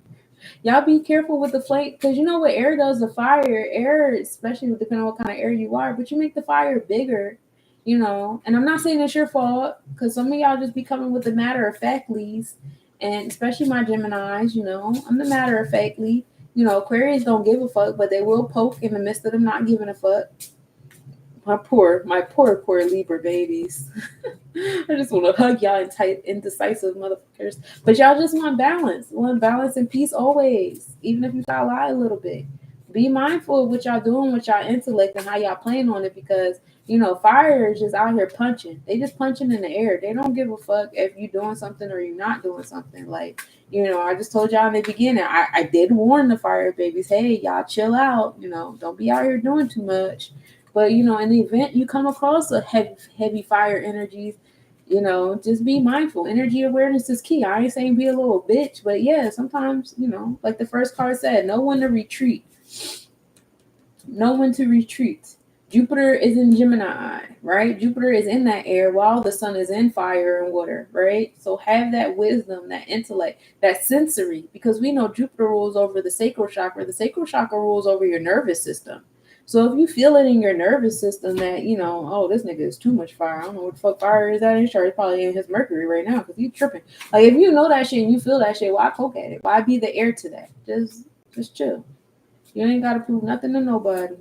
Y'all be careful with the flame, because you know what air does to fire. Air, especially depending on what kind of air you are, but you make the fire bigger, you know. And I'm not saying it's your fault, because some of y'all just be coming with the matter of factlies, and especially my Geminis, you know, I'm the matter of factly. You know, Aquarius don't give a fuck, but they will poke in the midst of them not giving a fuck. My poor Libra babies. I just want to hug y'all indecisive motherfuckers. But y'all just want balance and peace always. Even if you gotta lie a little bit. Be mindful of what y'all doing with y'all intellect and how y'all playing on it, because, you know, fire is just out here punching. They just punching in the air. They don't give a fuck if you doing something or you're not doing something. Like, you know, I just told y'all in the beginning, I did warn the fire babies, hey, y'all chill out. You know, don't be out here doing too much. But, you know, in the event you come across a heavy fire energies, you know, just be mindful. Energy awareness is key. I ain't saying be a little bitch, but yeah, sometimes, you know, like the first card said, know when to retreat. Know when to retreat. Jupiter is in Gemini, right? Jupiter is in that air while the sun is in fire and water, right? So have that wisdom, that intellect, that sensory, because we know Jupiter rules over the sacral chakra. The sacral chakra rules over your nervous system. So if you feel it in your nervous system that, you know, oh, this nigga is too much fire. I don't know what the fuck fire is at in his chart. It's probably in his Mercury right now because he's tripping. Like, if you know that shit and you feel that shit, why poke at it? Why be the heir to that? Just chill. You ain't got to prove nothing to nobody.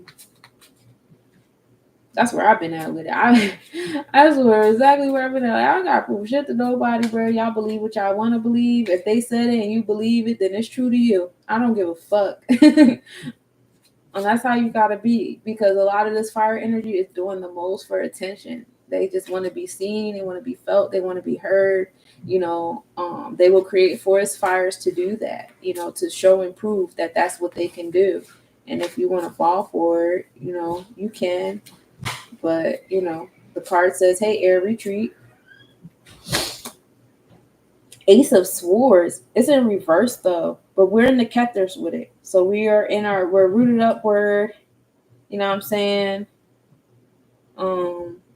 That's where I've been at with it. That's exactly where I've been at. Like, I don't got to prove shit to nobody, bro. Y'all believe what y'all want to believe. If they said it and you believe it, then it's true to you. I don't give a fuck. And that's how you gotta be, because a lot of this fire energy is doing the most for attention. They just want to be seen, they want to be felt, they want to be heard. You know, they will create forest fires to do that, you know, to show and prove that that's what they can do. And if you want to fall for it, you know, you can. But, you know, the card says, hey, air retreat. Ace of Swords. It's in reverse though, but we're in the Kethers with it. So we're rooted upward. You know what I'm saying?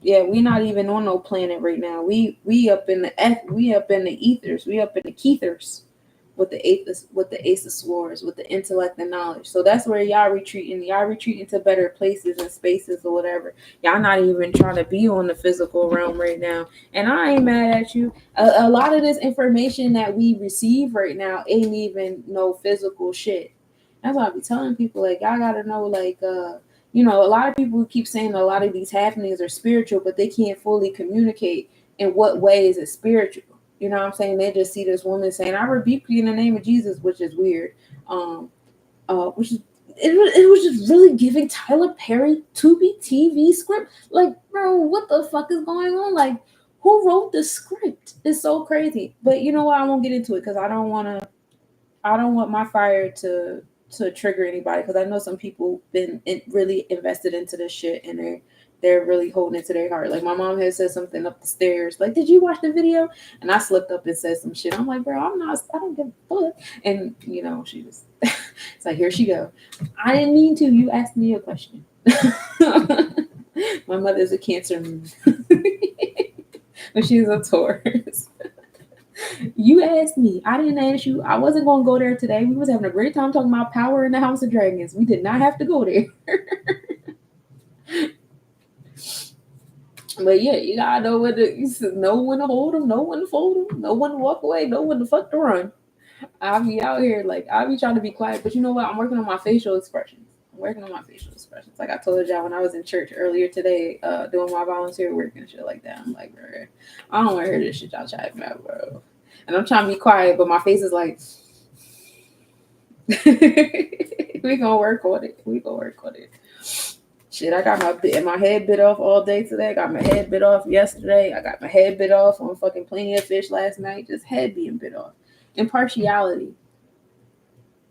Yeah, we're not even on no planet right now. We up in the ethers. We up in the Kethers with the Ace of Swords, with the intellect and knowledge. So that's where y'all retreating. Y'all retreating to better places and spaces or whatever. Y'all not even trying to be on the physical realm right now. And I ain't mad at you. A lot of this information that we receive right now ain't even no physical shit. That's why I be telling people, like, y'all gotta know, like, you know, a lot of people keep saying a lot of these happenings are spiritual, but they can't fully communicate in what way is it spiritual. You know what I'm saying? They just see this woman saying, I rebuke you in the name of Jesus, which is weird. Which is it was just really giving Tyler Perry Tubi TV script. Like, bro, what the fuck is going on? Like, who wrote the script? It's so crazy. But you know what? I won't get into it because I don't want my fire to trigger anybody, because I know some people been really invested into this shit and they're really holding it to their heart. Like, my mom had said something up the stairs, like, did you watch the video? And I slipped up and said some shit. I'm like, bro, I don't give a fuck. And, you know, she was, it's like, here she go. I didn't mean to. You asked me a question. My mother's a Cancer moon. But she's a Taurus. You asked me. I didn't ask you. I wasn't going to go there today. We was having a great time talking about power in the House of Dragons. We did not have to go there. But yeah, you gotta know when to hold them, know when to fold them, know when to walk away, know when to fuck to run. I'll be out here, like, I'll be trying to be quiet, but you know what? I'm working on my facial expressions. Like I told y'all when I was in church earlier today, doing my volunteer work and shit like that. I'm like, bro, I don't want to hear this shit y'all chatting about, bro. And I'm trying to be quiet, but my face is like, we gonna work on it. Shit, I got my head bit off all day today. I got my head bit off yesterday. I got my head bit off on fucking Plenty of Fish last night. Just head being bit off. Impartiality.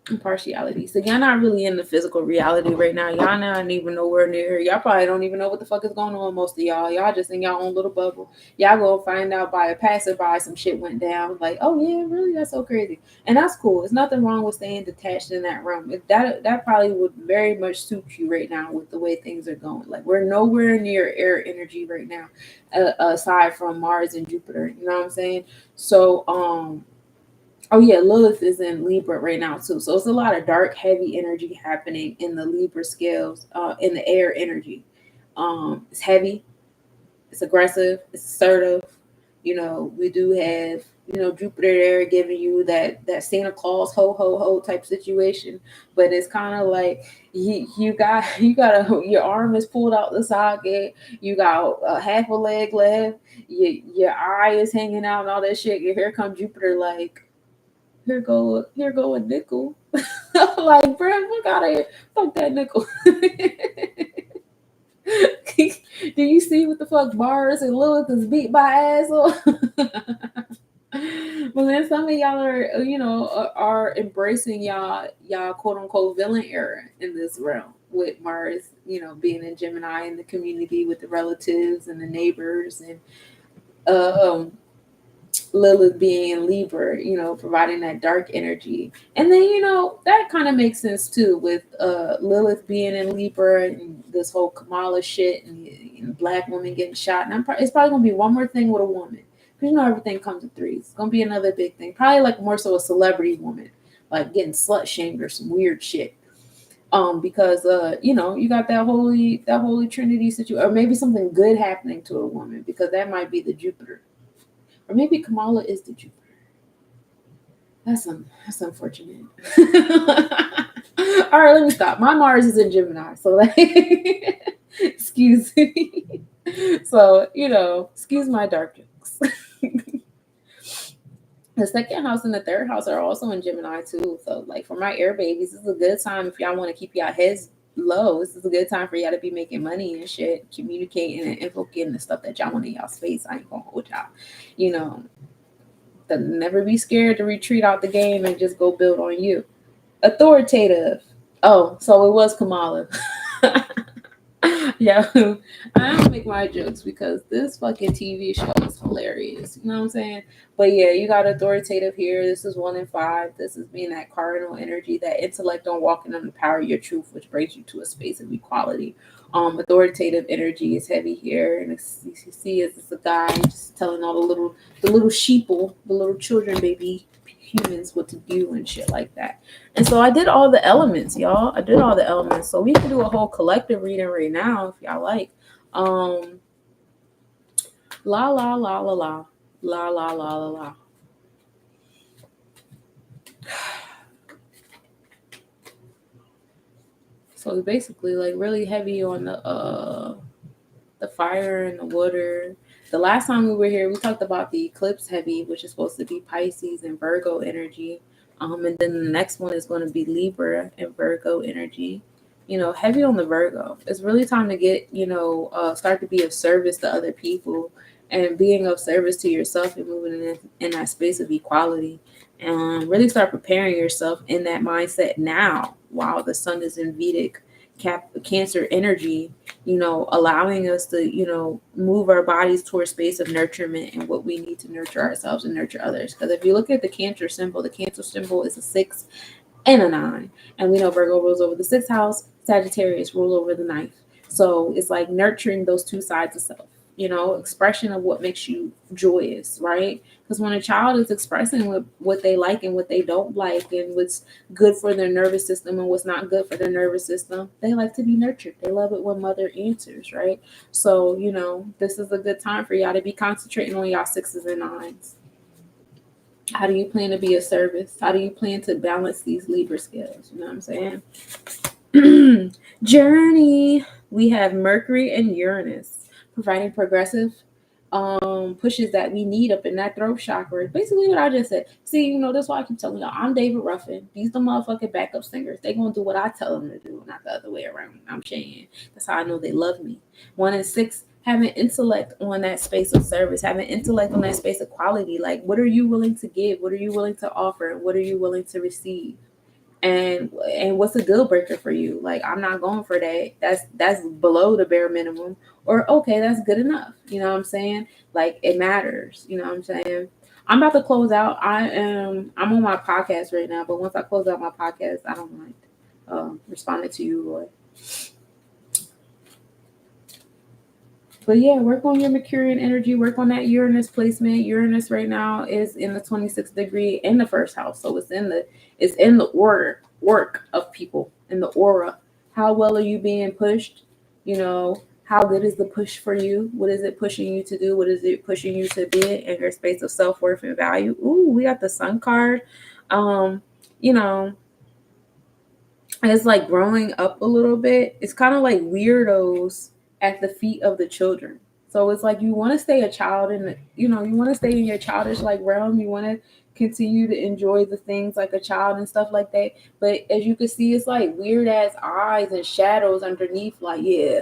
Impartiality. So y'all not really in the physical reality right now. Y'all not even nowhere near here. Y'all probably don't even know what the fuck is going on. Most of y'all just in y'all own little bubble. Y'all go find out by a passerby some shit went down. Like, oh yeah, really? That's so crazy. And that's cool. There's nothing wrong with staying detached in that realm. That probably would very much suit you right now with the way things are going. Like we're nowhere near air energy right now, aside from Mars and Jupiter. You know what I'm saying? So oh yeah, Lilith is in Libra right now too. So it's a lot of dark, heavy energy happening in the Libra scales, in the air energy. It's heavy, it's aggressive, it's assertive. You know, we do have, Jupiter there giving you that Santa Claus ho ho ho type situation, but it's kind of like your arm is pulled out the socket, you got half a leg left, your eye is hanging out and all that shit. And here comes Jupiter like, here go a nickel. Like, bro, look out of here. Fuck that nickel. Do you see what the fuck Mars and Lilith is beat by asshole? But then some of y'all are embracing y'all quote unquote villain era in this realm with Mars, being in Gemini in the community with the relatives and the neighbors, and um Lilith being in Libra, providing that dark energy. And then, that kind of makes sense too with Lilith being in Libra and this whole Kamala shit and black women getting shot. And it's probably going to be one more thing with a woman. Because everything comes in threes. It's going to be another big thing. Probably like more so a celebrity woman, like getting slut shamed or some weird shit. Because you got that holy trinity situation, or maybe something good happening to a woman, because that might be the Jupiter. Or maybe Kamala is the Jupiter. That's unfortunate. All right, let me stop. My Mars is in Gemini, so like, excuse me. So, excuse my dark jokes. The second house and the third house are also in Gemini too. So, like, for my air babies, this is a good time if y'all want to keep y'all heads low. This is a good time for y'all to be making money and shit, communicating and invoking the stuff that y'all want in y'all space. I ain't gonna hold y'all. Never be scared to retreat out the game and just go build on you. Authoritative. Oh, so it was Kamala. Yeah, I don't make my jokes because this fucking TV show is hilarious. You know what I'm saying? But yeah, you got authoritative here. This is 1 in 5. This is being that cardinal energy, that intellect on walking on the power of your truth, which brings you to a space of equality. Authoritative energy is heavy here, and you see, it's a guy just telling all the little sheeple, the little children, baby humans, what to do and shit like that. And so I did all the elements, y'all. I did all the elements. So we can do a whole collective reading right now if y'all like. La la la la la. La la la la la. So it's basically like really heavy on the fire and the water. The last time we were here, we talked about the eclipse heavy, which is supposed to be Pisces and Virgo energy. And then the next one is going to be Libra and Virgo energy. Heavy on the Virgo. It's really time to get, start to be of service to other people and being of service to yourself and moving in that space of equality. And really start preparing yourself in that mindset now while the sun is in Vedic Cancer energy, allowing us to, move our bodies towards space of nurturement and what we need to nurture ourselves and nurture others. Because if you look at the Cancer symbol is a 6 and a 9. And we know Virgo rules over the 6th house, Sagittarius rules over the 9th. So it's like nurturing those two sides of self, expression of what makes you joyous, right? Because when a child is expressing what they like and what they don't like and what's good for their nervous system and what's not good for their nervous system, they like to be nurtured. They love it when mother answers, right? So, this is a good time for y'all to be concentrating on y'all 6s and 9s. How do you plan to be of service? How do you plan to balance these Libra scales? You know what I'm saying? Journey. We have Mercury and Uranus providing progressive pushes that we need up in that throat chakra. Basically what I just said. See, that's why I keep telling y'all, I'm David Ruffin. These the motherfucking backup singers. They gonna do what I tell them to do, not the other way around. I'm saying that's how I know they love me. 1 in 6, having intellect on that space of service, having intellect on that space of quality. Like, what are you willing to give? What are you willing to offer? What are you willing to receive? And what's a deal breaker for you? Like, I'm not going for that. That's below the bare minimum. Or okay, that's good enough. You know what I'm saying? Like, it matters. You know what I'm saying? I'm about to close out. I'm on my podcast right now, but once I close out my podcast, I don't mind responding to you, Roy. But yeah, work on your Mercurian energy, work on that Uranus placement. Uranus right now is in the 26th degree in the first house. So it's in the order work of people, in the aura. How well are you being pushed? You know, how good is the push for you? What is it pushing you to do? What is it pushing you to be in your space of self-worth and value? Ooh, we got the Sun card. You know, it's like growing up a little bit. It's kind of like weirdos at the feet of the children. So it's like you want to stay a child in the, you want to stay in your childish like realm. You want to continue to enjoy the things like a child and stuff like that. But as you can see, it's like weird ass eyes and shadows underneath. Like, yeah,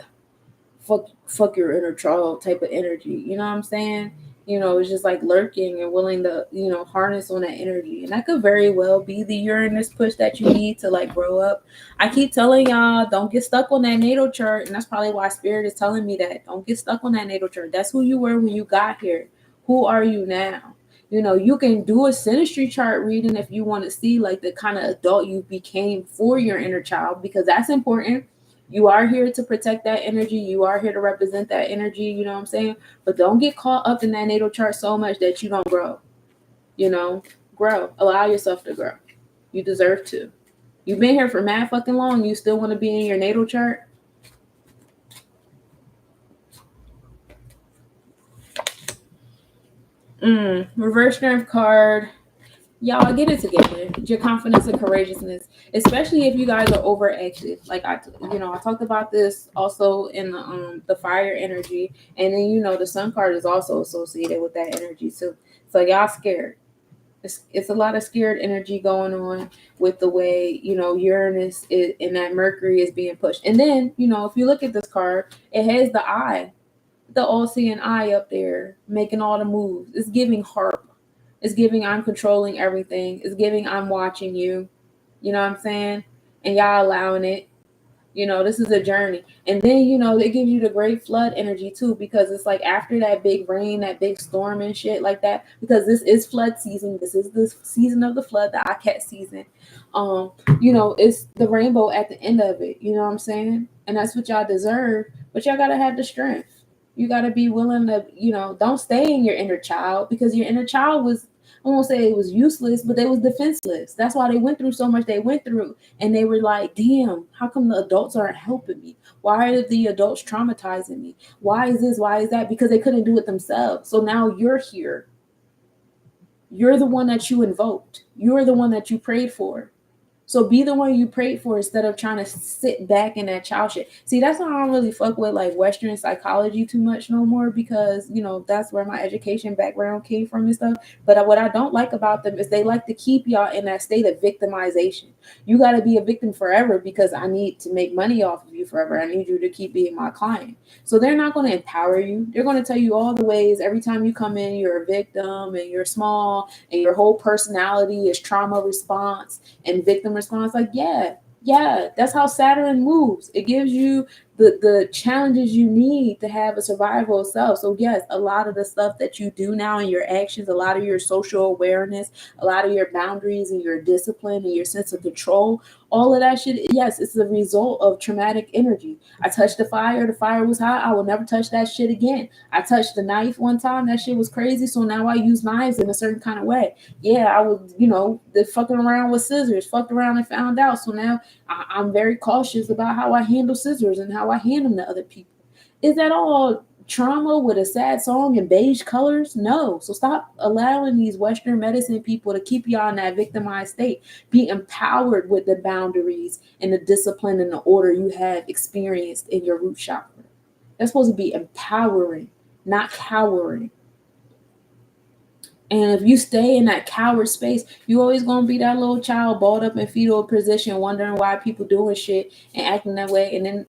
fuck your inner child type of energy. You know what I'm saying? It's just like lurking and willing to, harness on that energy. And that could very well be the Uranus push that you need to like grow up. I keep telling y'all, don't get stuck on that natal chart. And that's probably why Spirit is telling me that. Don't get stuck on that natal chart. That's who you were when you got here. Who are you now? You can do a Synastry chart reading if you want to see like the kind of adult you became for your inner child, because that's important. You are here to protect that energy. You are here to represent that energy. You know what I'm saying? But don't get caught up in that natal chart so much that you don't grow. Grow. Allow yourself to grow. You deserve to. You've been here for mad fucking long. You still want to be in your natal chart? Reverse strength card. Y'all get it together. Your confidence and courageousness, especially if you guys are overactive. Like I talked about this also in the fire energy, and then the sun card is also associated with that energy too. So y'all scared. It's a lot of scared energy going on with the way Uranus is, and that Mercury is being pushed. And then if you look at this card, it has the eye, the all-seeing eye up there making all the moves. It's giving harp. It's giving I'm controlling everything. It's giving I'm watching you. You know what I'm saying? And y'all allowing it. This is a journey. And then, it gives you the great flood energy too, because it's like after that big rain, that big storm and shit like that, because this is flood season. This is the season of the flood, the Aket season. It's the rainbow at the end of it. You know what I'm saying? And that's what y'all deserve. But y'all got to have the strength. You got to be willing to, don't stay in your inner child, because your inner child was, I won't say it was useless, but they was defenseless. That's why they went through so much they went through. And they were like, damn, how come the adults aren't helping me? Why are the adults traumatizing me? Why is this? Why is that? Because they couldn't do it themselves. So now you're here. You're the one that you invoked. You're the one that you prayed for. So be the one you prayed for instead of trying to sit back in that child shit. See, that's why I don't really fuck with like Western psychology too much no more, because, that's where my education background came from and stuff. But what I don't like about them is they like to keep y'all in that state of victimization. You got to be a victim forever because I need to make money off of you forever. I need you to keep being my client. So they're not going to empower you. They're going to tell you all the ways every time you come in, you're a victim and you're small and your whole personality is trauma response and victim response. Like, yeah, that's how Saturn moves. It gives you the challenges you need to have a survival self. So yes, a lot of the stuff that you do now in your actions, a lot of your social awareness, a lot of your boundaries and your discipline and your sense of control, all of that shit, yes, it's the result of traumatic energy. I touched the fire was hot, I will never touch that shit again. I touched the knife one time, that shit was crazy, so now I use knives in a certain kind of way. Yeah, I was, the fucking around with scissors, fucked around and found out, so now I'm very cautious about how I handle scissors and how I hand them to other people. Is that all trauma with a sad song and beige colors? No. So stop allowing these Western medicine people to keep y'all in that victimized state. Be empowered with the boundaries and the discipline and the order you have experienced in your root chakra. That's supposed to be empowering, not cowering. And if you stay in that coward space, you always gonna be that little child balled up in fetal position, wondering why people doing shit and acting that way. And then,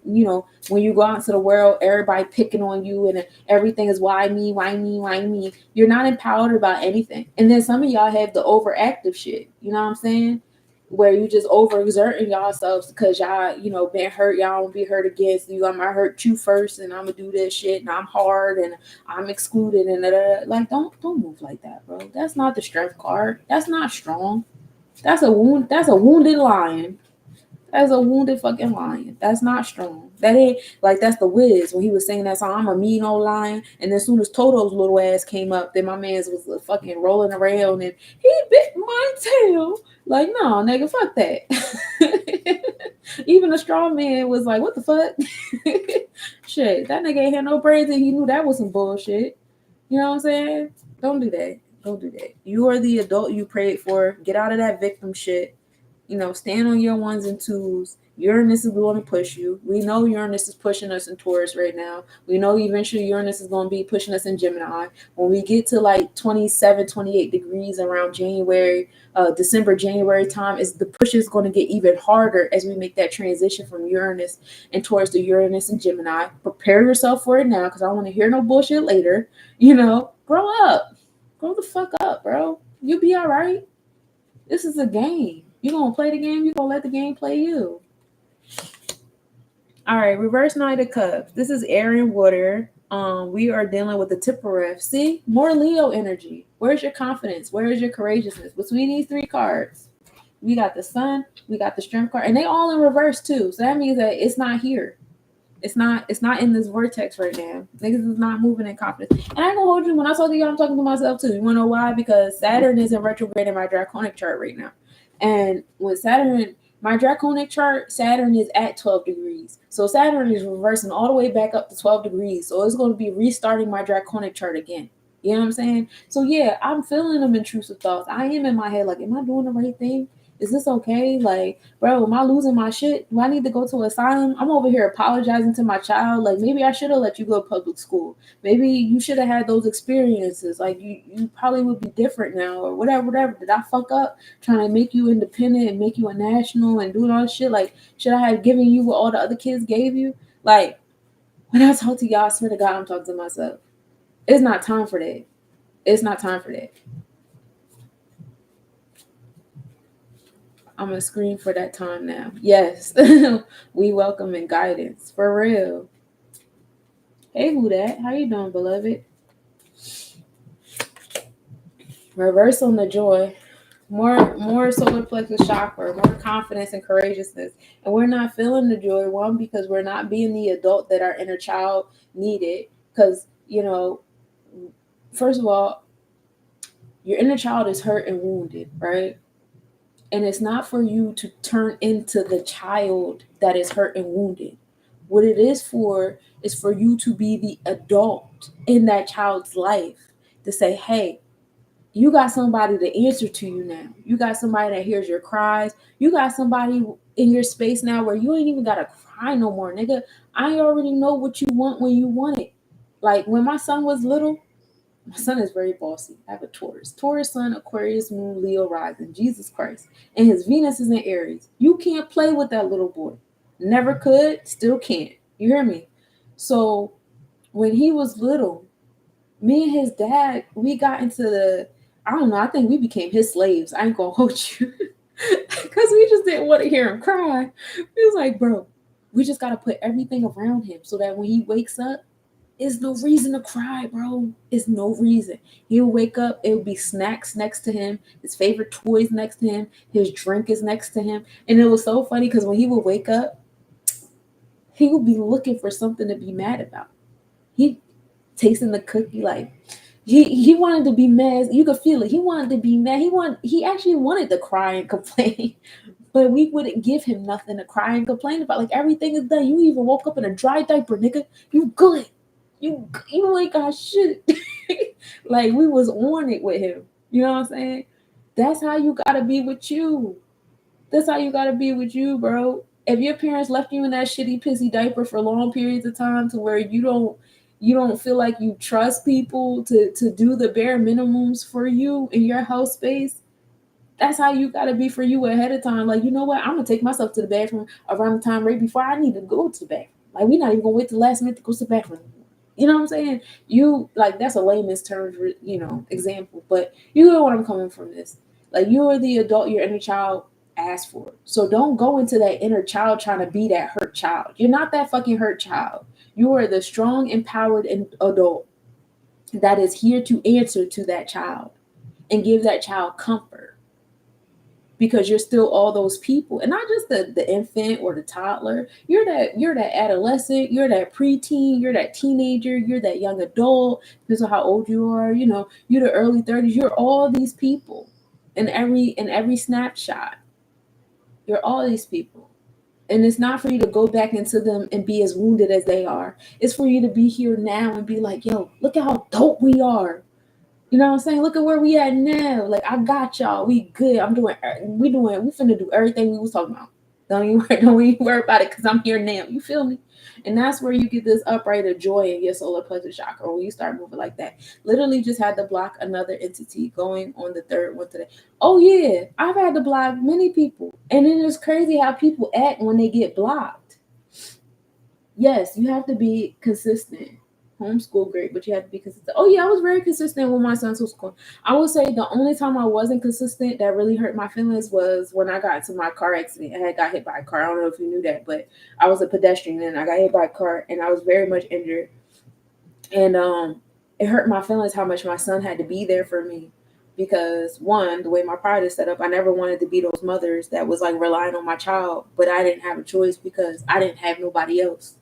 when you go out into the world, everybody picking on you and everything is why me, why me, why me. You're not empowered about anything. And then some of y'all have the overactive shit. You know what I'm saying? where you just overexerting yourselves because y'all, been hurt, y'all won't be hurt against you. I'm gonna hurt you first, and I'm gonna do this shit, and I'm hard, and I'm excluded, and like, don't move like that, bro. That's not the strength card. That's not strong. That's a wound. That's a wounded lion. That's a wounded fucking lion. That's not strong. That ain't like that's the Wiz when he was singing that song. I'm a mean old lion. And then as soon as Toto's little ass came up, then my man's was fucking rolling around and he bit my tail. Like, no, nigga, fuck that. Even a strong man was like, what the fuck? Shit, that nigga ain't had no brains and he knew that was some bullshit. You know what I'm saying? Don't do that. Don't do that. You are the adult you prayed for. Get out of that victim shit. Stand on your ones and twos. Uranus is going to push you. We know Uranus is pushing us in Taurus right now. We know eventually Uranus is going to be pushing us in Gemini. When we get to like 27, 28 degrees around December, January time, is the push is going to get even harder as we make that transition from Uranus and Taurus to Uranus and Gemini. Prepare yourself for it now because I don't want to hear no bullshit later. Grow up. Grow the fuck up, bro. You'll be all right. This is a game. You're going to play the game. You're going to let the game play you. All right. Reverse Knight of Cups. This is air and water. We are dealing with the Tippereth. See? More Leo energy. Where's your confidence? Where is your courageousness? Between these three cards, we got the Sun. We got the Strength card. And they all in reverse too. So that means that it's not here. It's not in this vortex right now. Niggas is not moving in confidence. And I ain't gonna hold you. When I talk to you, I'm talking to myself too. You wanna know why? Because Saturn is in retrograde in my Draconic chart right now. And when my Draconic chart, Saturn is at 12 degrees. So Saturn is reversing all the way back up to 12 degrees. So it's going to be restarting my Draconic chart again. You know what I'm saying? So yeah, I'm feeling them intrusive thoughts. I am in my head like, am I doing the right thing? Is this okay? Like, bro, am I losing my shit? Do I need to go to asylum? I'm over here apologizing to my child. Like, maybe I should have let you go to public school. Maybe you should have had those experiences. Like, you probably would be different now or whatever. Did I fuck up trying to make you independent and make you a national and doing all this shit? Like, should I have given you what all the other kids gave you? Like, when I talk to y'all, I swear to God, I'm talking to myself. It's not time for that. It's not time for that. I'm going to scream for that time now. Yes. We welcome and guidance. For real. Hey, who that? How you doing, beloved? Reverse on the joy. More solar plexus chakra, more confidence and courageousness. And we're not feeling the joy, one, because we're not being the adult that our inner child needed. Because, first of all, your inner child is hurt and wounded, right? And it's not for you to turn into the child that is hurt and wounded. What it is for you to be the adult in that child's life to say, hey, you got somebody to answer to you now. You got somebody that hears your cries. You got somebody in your space now where you ain't even got to cry no more, nigga. I already know what you want when you want it. Like when my son was little, my son is very bossy. I have a Taurus. Taurus sun, Aquarius moon, Leo rising. Jesus Christ. And his Venus is in Aries. You can't play with that little boy. Never could, still can't. You hear me? So when he was little, me and his dad, we got into I don't know, I think we became his slaves. I ain't gonna hold you. Because we just didn't want to hear him cry. He was like, bro, we just got to put everything around him so that when he wakes up, there's no reason to cry, bro. It's no reason. He'll wake up, it'll be snacks next to him, his favorite toys next to him, his drink is next to him. And it was so funny because when he would wake up, he would be looking for something to be mad about. He tasting the cookie like he wanted to be mad. You could feel it. He wanted to be mad. He actually wanted to cry and complain. But we wouldn't give him nothing to cry and complain about. Like everything is done. You even woke up in a dry diaper, nigga. You good. You ain't got shit. Like we was on it with him. You know what I'm saying? That's how you gotta be with you. That's how you gotta be with you, bro. If your parents left you in that shitty pissy diaper for long periods of time to where you don't feel like you trust people to do the bare minimums for you in your house space, that's how you gotta be for you ahead of time. Like, you know what? I'm gonna take myself to the bathroom around the time right before I need to go to the bathroom. Like, we're not even gonna wait till the last minute to go to the bathroom. You know what I'm saying? You like that's a layman's term, example, but you know what I'm coming from this. Like, you are the adult your inner child ask for. So don't go into that inner child trying to be that hurt child. You're not that fucking hurt child. You are the strong, empowered adult that is here to answer to that child and give that child comfort, because you're still all those people, and not just the infant or the toddler. You're that adolescent, you're that preteen, you're that teenager, you're that young adult, depends on how old you are, you're the early 30s. You're all these people in every snapshot. You're all these people. And it's not for you to go back into them and be as wounded as they are. It's for you to be here now and be like, yo, look at how dope we are. You know what I'm saying? Look at where we at now. Like, I got y'all. We good. We finna do everything we was talking about. Don't even worry about it, because I'm here now. You feel me? And that's where you get this upright of joy in your solar plexus chakra when you start moving like that. Literally just had to block another entity going on the third one today. Oh yeah, I've had to block many people. And then it's crazy how people act when they get blocked. Yes, you have to be consistent. Homeschool great, but you have to be consistent. Oh yeah, I was very consistent with my son's school. I would say the only time I wasn't consistent that really hurt my feelings was when I got into my car accident. I had got hit by a car. I don't know if you knew that, but I was a pedestrian and I got hit by a car and I was very much injured. And it hurt my feelings how much my son had to be there for me. Because one, the way my pride is set up, I never wanted to be those mothers that was like relying on my child, but I didn't have a choice because I didn't have nobody else.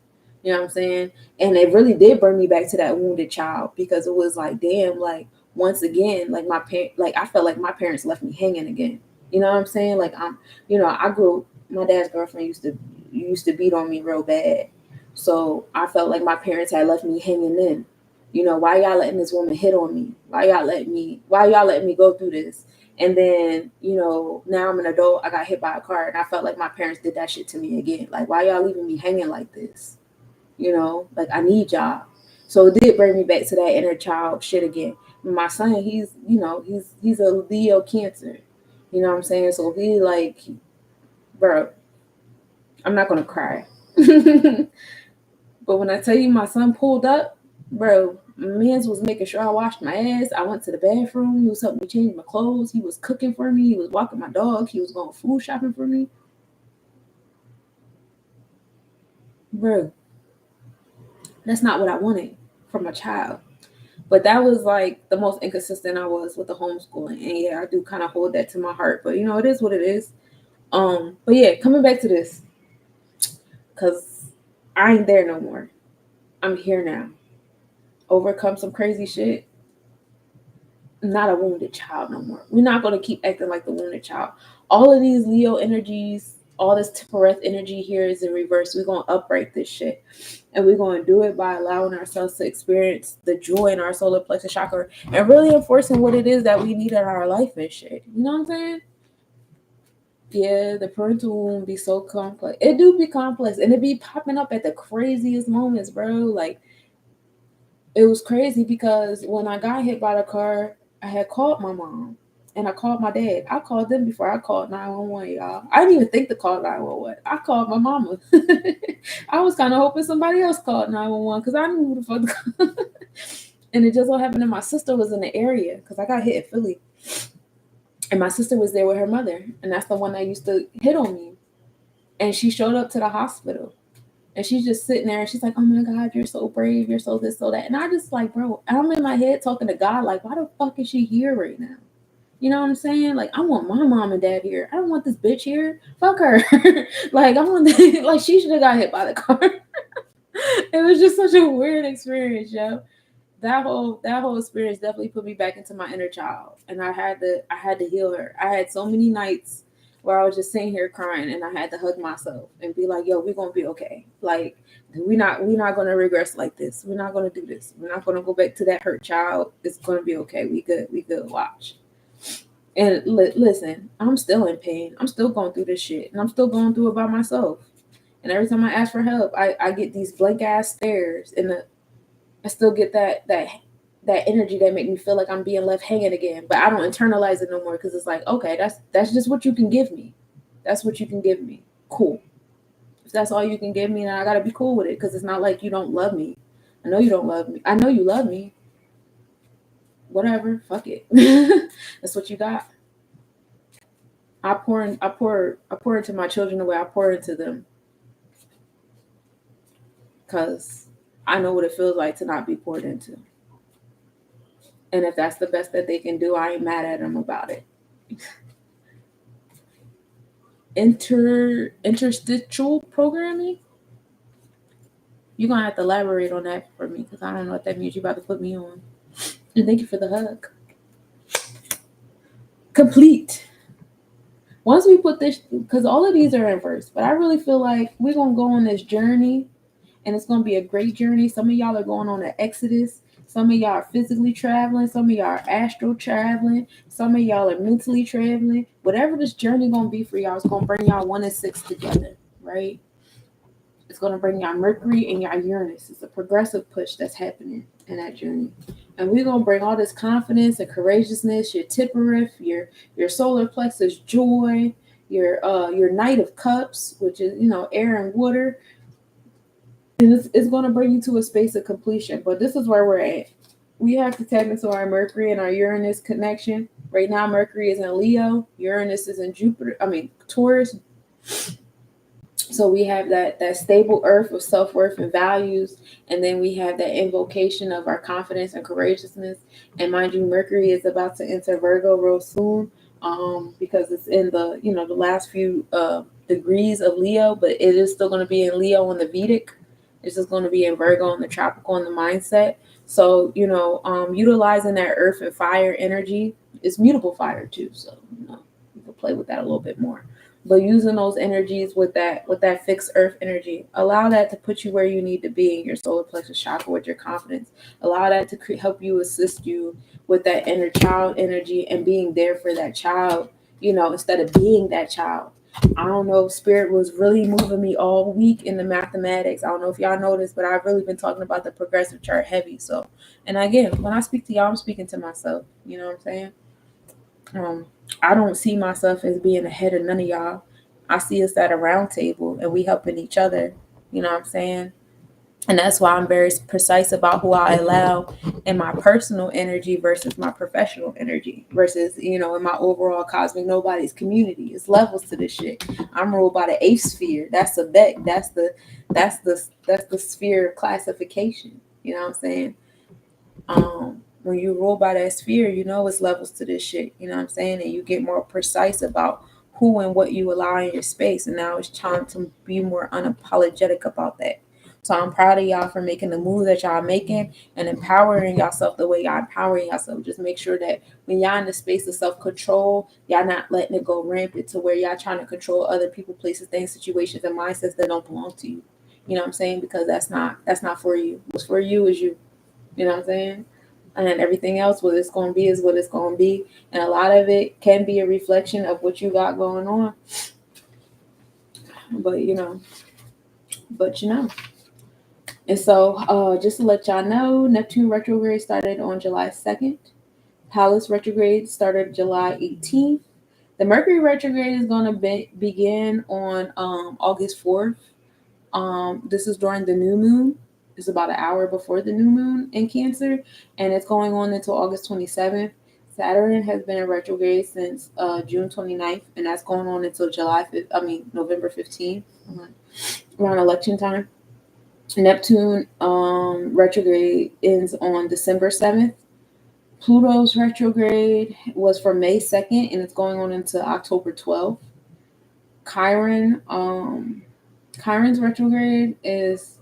You know what I'm saying? And it really did bring me back to that wounded child, because it was like, damn, like once again, like I felt like my parents left me hanging again. You know what I'm saying? Like my dad's girlfriend used to beat on me real bad. So I felt like my parents had left me hanging in. Why y'all letting this woman hit on me? Why y'all letting me go through this? And then, now I'm an adult, I got hit by a car, and I felt like my parents did that shit to me again. Like, why y'all leaving me hanging like this? Like, I need y'all. So it did bring me back to that inner child shit again. My son, he's a Leo Cancer. You know what I'm saying? So he like, bro, I'm not gonna cry. But when I tell you my son pulled up, bro, mans was making sure I washed my ass. I went to the bathroom. He was helping me change my clothes. He was cooking for me. He was walking my dog. He was going food shopping for me. Bro, that's not what I wanted from a child. But that was like the most inconsistent I was with the homeschooling. And yeah, I do kind of hold that to my heart. But it is what it is. But yeah, coming back to this, because I ain't there no more. I'm here now. Overcome some crazy shit. Not a wounded child no more. We're not going to keep acting like the wounded child. All of these Leo energies, all this Tempereth energy here is in reverse. We're going to upright this shit. And we're going to do it by allowing ourselves to experience the joy in our solar plexus chakra and really enforcing what it is that we need in our life and shit. You know what I'm saying? Yeah, the parental womb be so complex. It do be complex. And it be popping up at the craziest moments, bro. Like, it was crazy because when I got hit by the car, I had called my mom and I called my dad. I called them before I called 911, y'all. I didn't even think to call 911. I called my mama. I was kind of hoping somebody else called 911 because I knew who the fuck. And it just so happened that my sister was in the area because I got hit in Philly. And my sister was there with her mother. And that's the one that used to hit on me. And she showed up to the hospital. And she's just sitting there and she's like, oh my God, you're so brave. You're so this, so that. And I just like, bro, I'm in my head talking to God, like, why the fuck is she here right now? You know what I'm saying? Like, I want my mom and dad here. I don't want this bitch here. Fuck her. Like, like, she should have got hit by the car. It was just such a weird experience, yo. That whole experience definitely put me back into my inner child. And I had to heal her. I had so many nights where I was just sitting here crying and I had to hug myself and be like, yo, we're going to be okay. Like, we're not going to regress like this. We're not going to do this. We're not going to go back to that hurt child. It's going to be okay. We good. Watch. And listen, I'm still in pain. I'm still going through this shit and I'm still going through it by myself. And every time I ask for help, I get these blank ass stares and I still get that energy that make me feel like I'm being left hanging again. But I don't internalize it no more because it's like, okay, that's just what you can give me. That's what you can give me. Cool. If that's all you can give me, then I gotta be cool with it because it's not like you don't love me. I know you don't love me. I know you love me. Whatever. Fuck it. That's what you got. I pour into my children the way I pour into them, because I know what it feels like to not be poured into. And if that's the best that they can do, I ain't mad at them about it. Interstitial programming? You're going to have to elaborate on that for me, because I don't know what that means. You're about to put me on. And thank you for the hug. Complete. Once we put this, because all of these are in verse, but I really feel like we're going to go on this journey, and it's going to be a great journey. Some of y'all are going on an exodus. Some of y'all are physically traveling. Some of y'all are astral traveling. Some of y'all are mentally traveling. Whatever this journey going to be for y'all, it's going to bring y'all 1 and 6 together, right? It's going to bring y'all Mercury and y'all Uranus. It's a progressive push that's happening in that journey. And we're going to bring all this confidence and courageousness, your Tipperith, your solar plexus joy, your Knight of Cups, which is, air and water. And it's going to bring you to a space of completion. But this is where we're at. We have to tap into our Mercury and our Uranus connection. Right now, Mercury is in Leo. Uranus is in Taurus. So we have that stable earth of self-worth and values. And then we have that invocation of our confidence and courageousness. And mind you, Mercury is about to enter Virgo real soon, because it's in the, the last few degrees of Leo, but it is still going to be in Leo in the Vedic. It's just going to be in Virgo in the tropical and the mindset. So, utilizing that earth and fire energy, it's mutable fire too. So, you can play with that a little bit more. But using those energies with that fixed earth energy, allow that to put you where you need to be in your solar plexus chakra with your confidence. Allow that to help you, assist you with that inner child energy and being there for that child, instead of being that child. I don't know, Spirit was really moving me all week in the mathematics. I don't know if y'all noticed, but I've really been talking about the progressive chart heavy. So, and again, when I speak to y'all, I'm speaking to myself. You know what I'm saying? I don't see myself as being ahead of none of y'all. I see us at a round table and we helping each other. You know what I'm saying? And that's why I'm very precise about who I allow in my personal energy versus my professional energy versus, in my overall cosmic nobody's community. It's levels to this shit. I'm ruled by the eighth sphere. That's the Vedic. That's the sphere of classification. You know what I'm saying? When you roll by that sphere, it's levels to this shit. You know what I'm saying? And you get more precise about who and what you allow in your space. And now it's time to be more unapologetic about that. So I'm proud of y'all for making the moves that y'all making and empowering yourself the way y'all empowering yourself. Just make sure that when y'all in the space of self-control, y'all not letting it go rampant to where y'all trying to control other people, places, things, situations, and mindsets that don't belong to you. You know what I'm saying? Because that's not for you. What's for you is you. You know what I'm saying? And everything else, what it's going to be is what it's going to be. And a lot of it can be a reflection of what you got going on. But, And so just to let y'all know, Neptune retrograde started on July 2nd. Pallas retrograde started July 18th. The Mercury retrograde is going to begin on August 4th. This is during the new moon. It's about an hour before the new moon in Cancer, and it's going on until August 27th. Saturn has been in retrograde since June 29th, and that's going on until November 15th, around election time. Neptune retrograde ends on December 7th. Pluto's retrograde was from May 2nd, and it's going on until October 12th. Chiron's retrograde is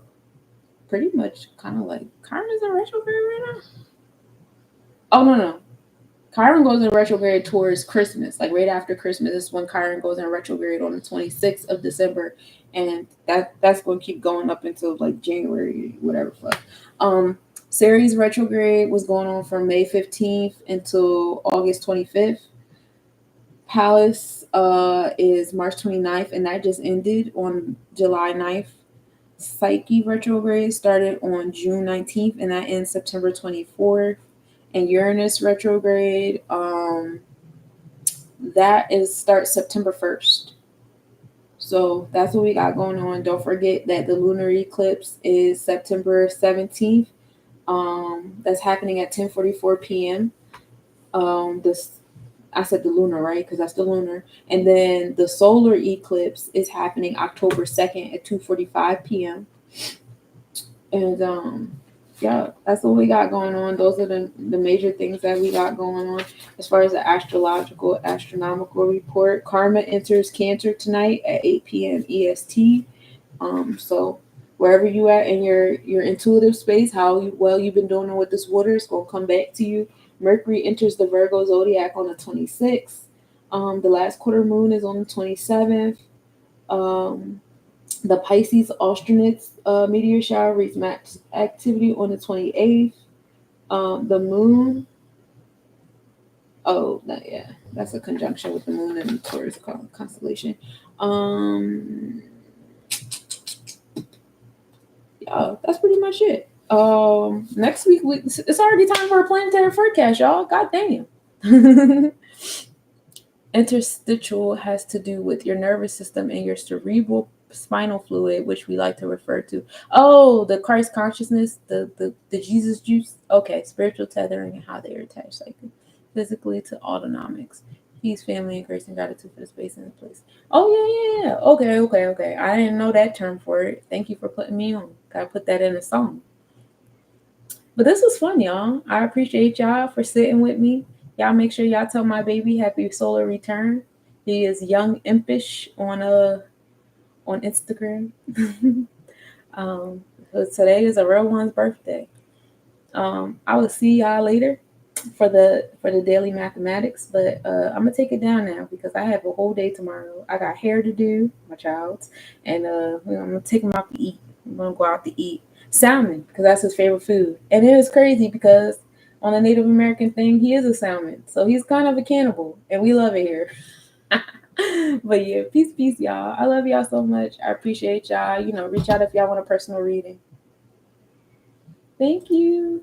pretty much kind of like Chiron is in retrograde right now. Oh no. Chiron goes in retrograde towards Christmas, like right after Christmas is when Chiron goes in retrograde on the 26th of December, and that's going to keep going up until like January, whatever fuck. Ceres retrograde was going on from May 15th until August 25th. Pallas is March 29th, and that just ended on July 9th. Psyche retrograde started on June 19th, and that ends September 24th. And Uranus retrograde, starts September 1st. So that's what we got going on. Don't forget that the lunar eclipse is September 17th. That's happening at 10:44 p.m. I said the lunar, right? Because that's the lunar. And then the solar eclipse is happening October 2nd at 2:45 p.m. And yeah, that's what we got going on. Those are the major things that we got going on as far as the astronomical report. Karma enters Cancer tonight at 8 p.m. EST. So wherever you at in your intuitive space, how well you've been doing with this water is gonna come back to you. Mercury enters the Virgo zodiac on the 26th. The last quarter moon is on the 27th. Um, the Pisces Austronauts meteor shower reaches max activity on the 28th. The moon, yeah, that's a conjunction with the moon and Taurus constellation. Yeah, that's pretty much it. Next week, it's already time for a planetary forecast, y'all. God damn. Interstitial has to do with your nervous system and your cerebral spinal fluid, which we like to refer to. Oh, the Christ consciousness, the Jesus juice. Okay, spiritual tethering and how they are attached, like physically to autonomics. Peace, family, and grace and gratitude for the space and the place. Oh yeah. Okay. I didn't know that term for it. Thank you for putting me on. Gotta put that in a song. But this was fun, y'all. I appreciate y'all for sitting with me. Y'all make sure y'all tell my baby happy solar return. He is young impish on Instagram. So today is a real one's birthday. I will see y'all later for the daily mathematics, but I'm gonna take it down now because I have a whole day tomorrow. I got hair to do, my child's, and I'm gonna take him out to eat. I'm gonna go out to eat salmon because that's his favorite food. And it is crazy because on the Native American thing, he is a salmon, so he's kind of a cannibal, and we love it here. But yeah, peace, y'all. I love y'all so much. I appreciate y'all. Reach out if y'all want a personal reading. Thank you.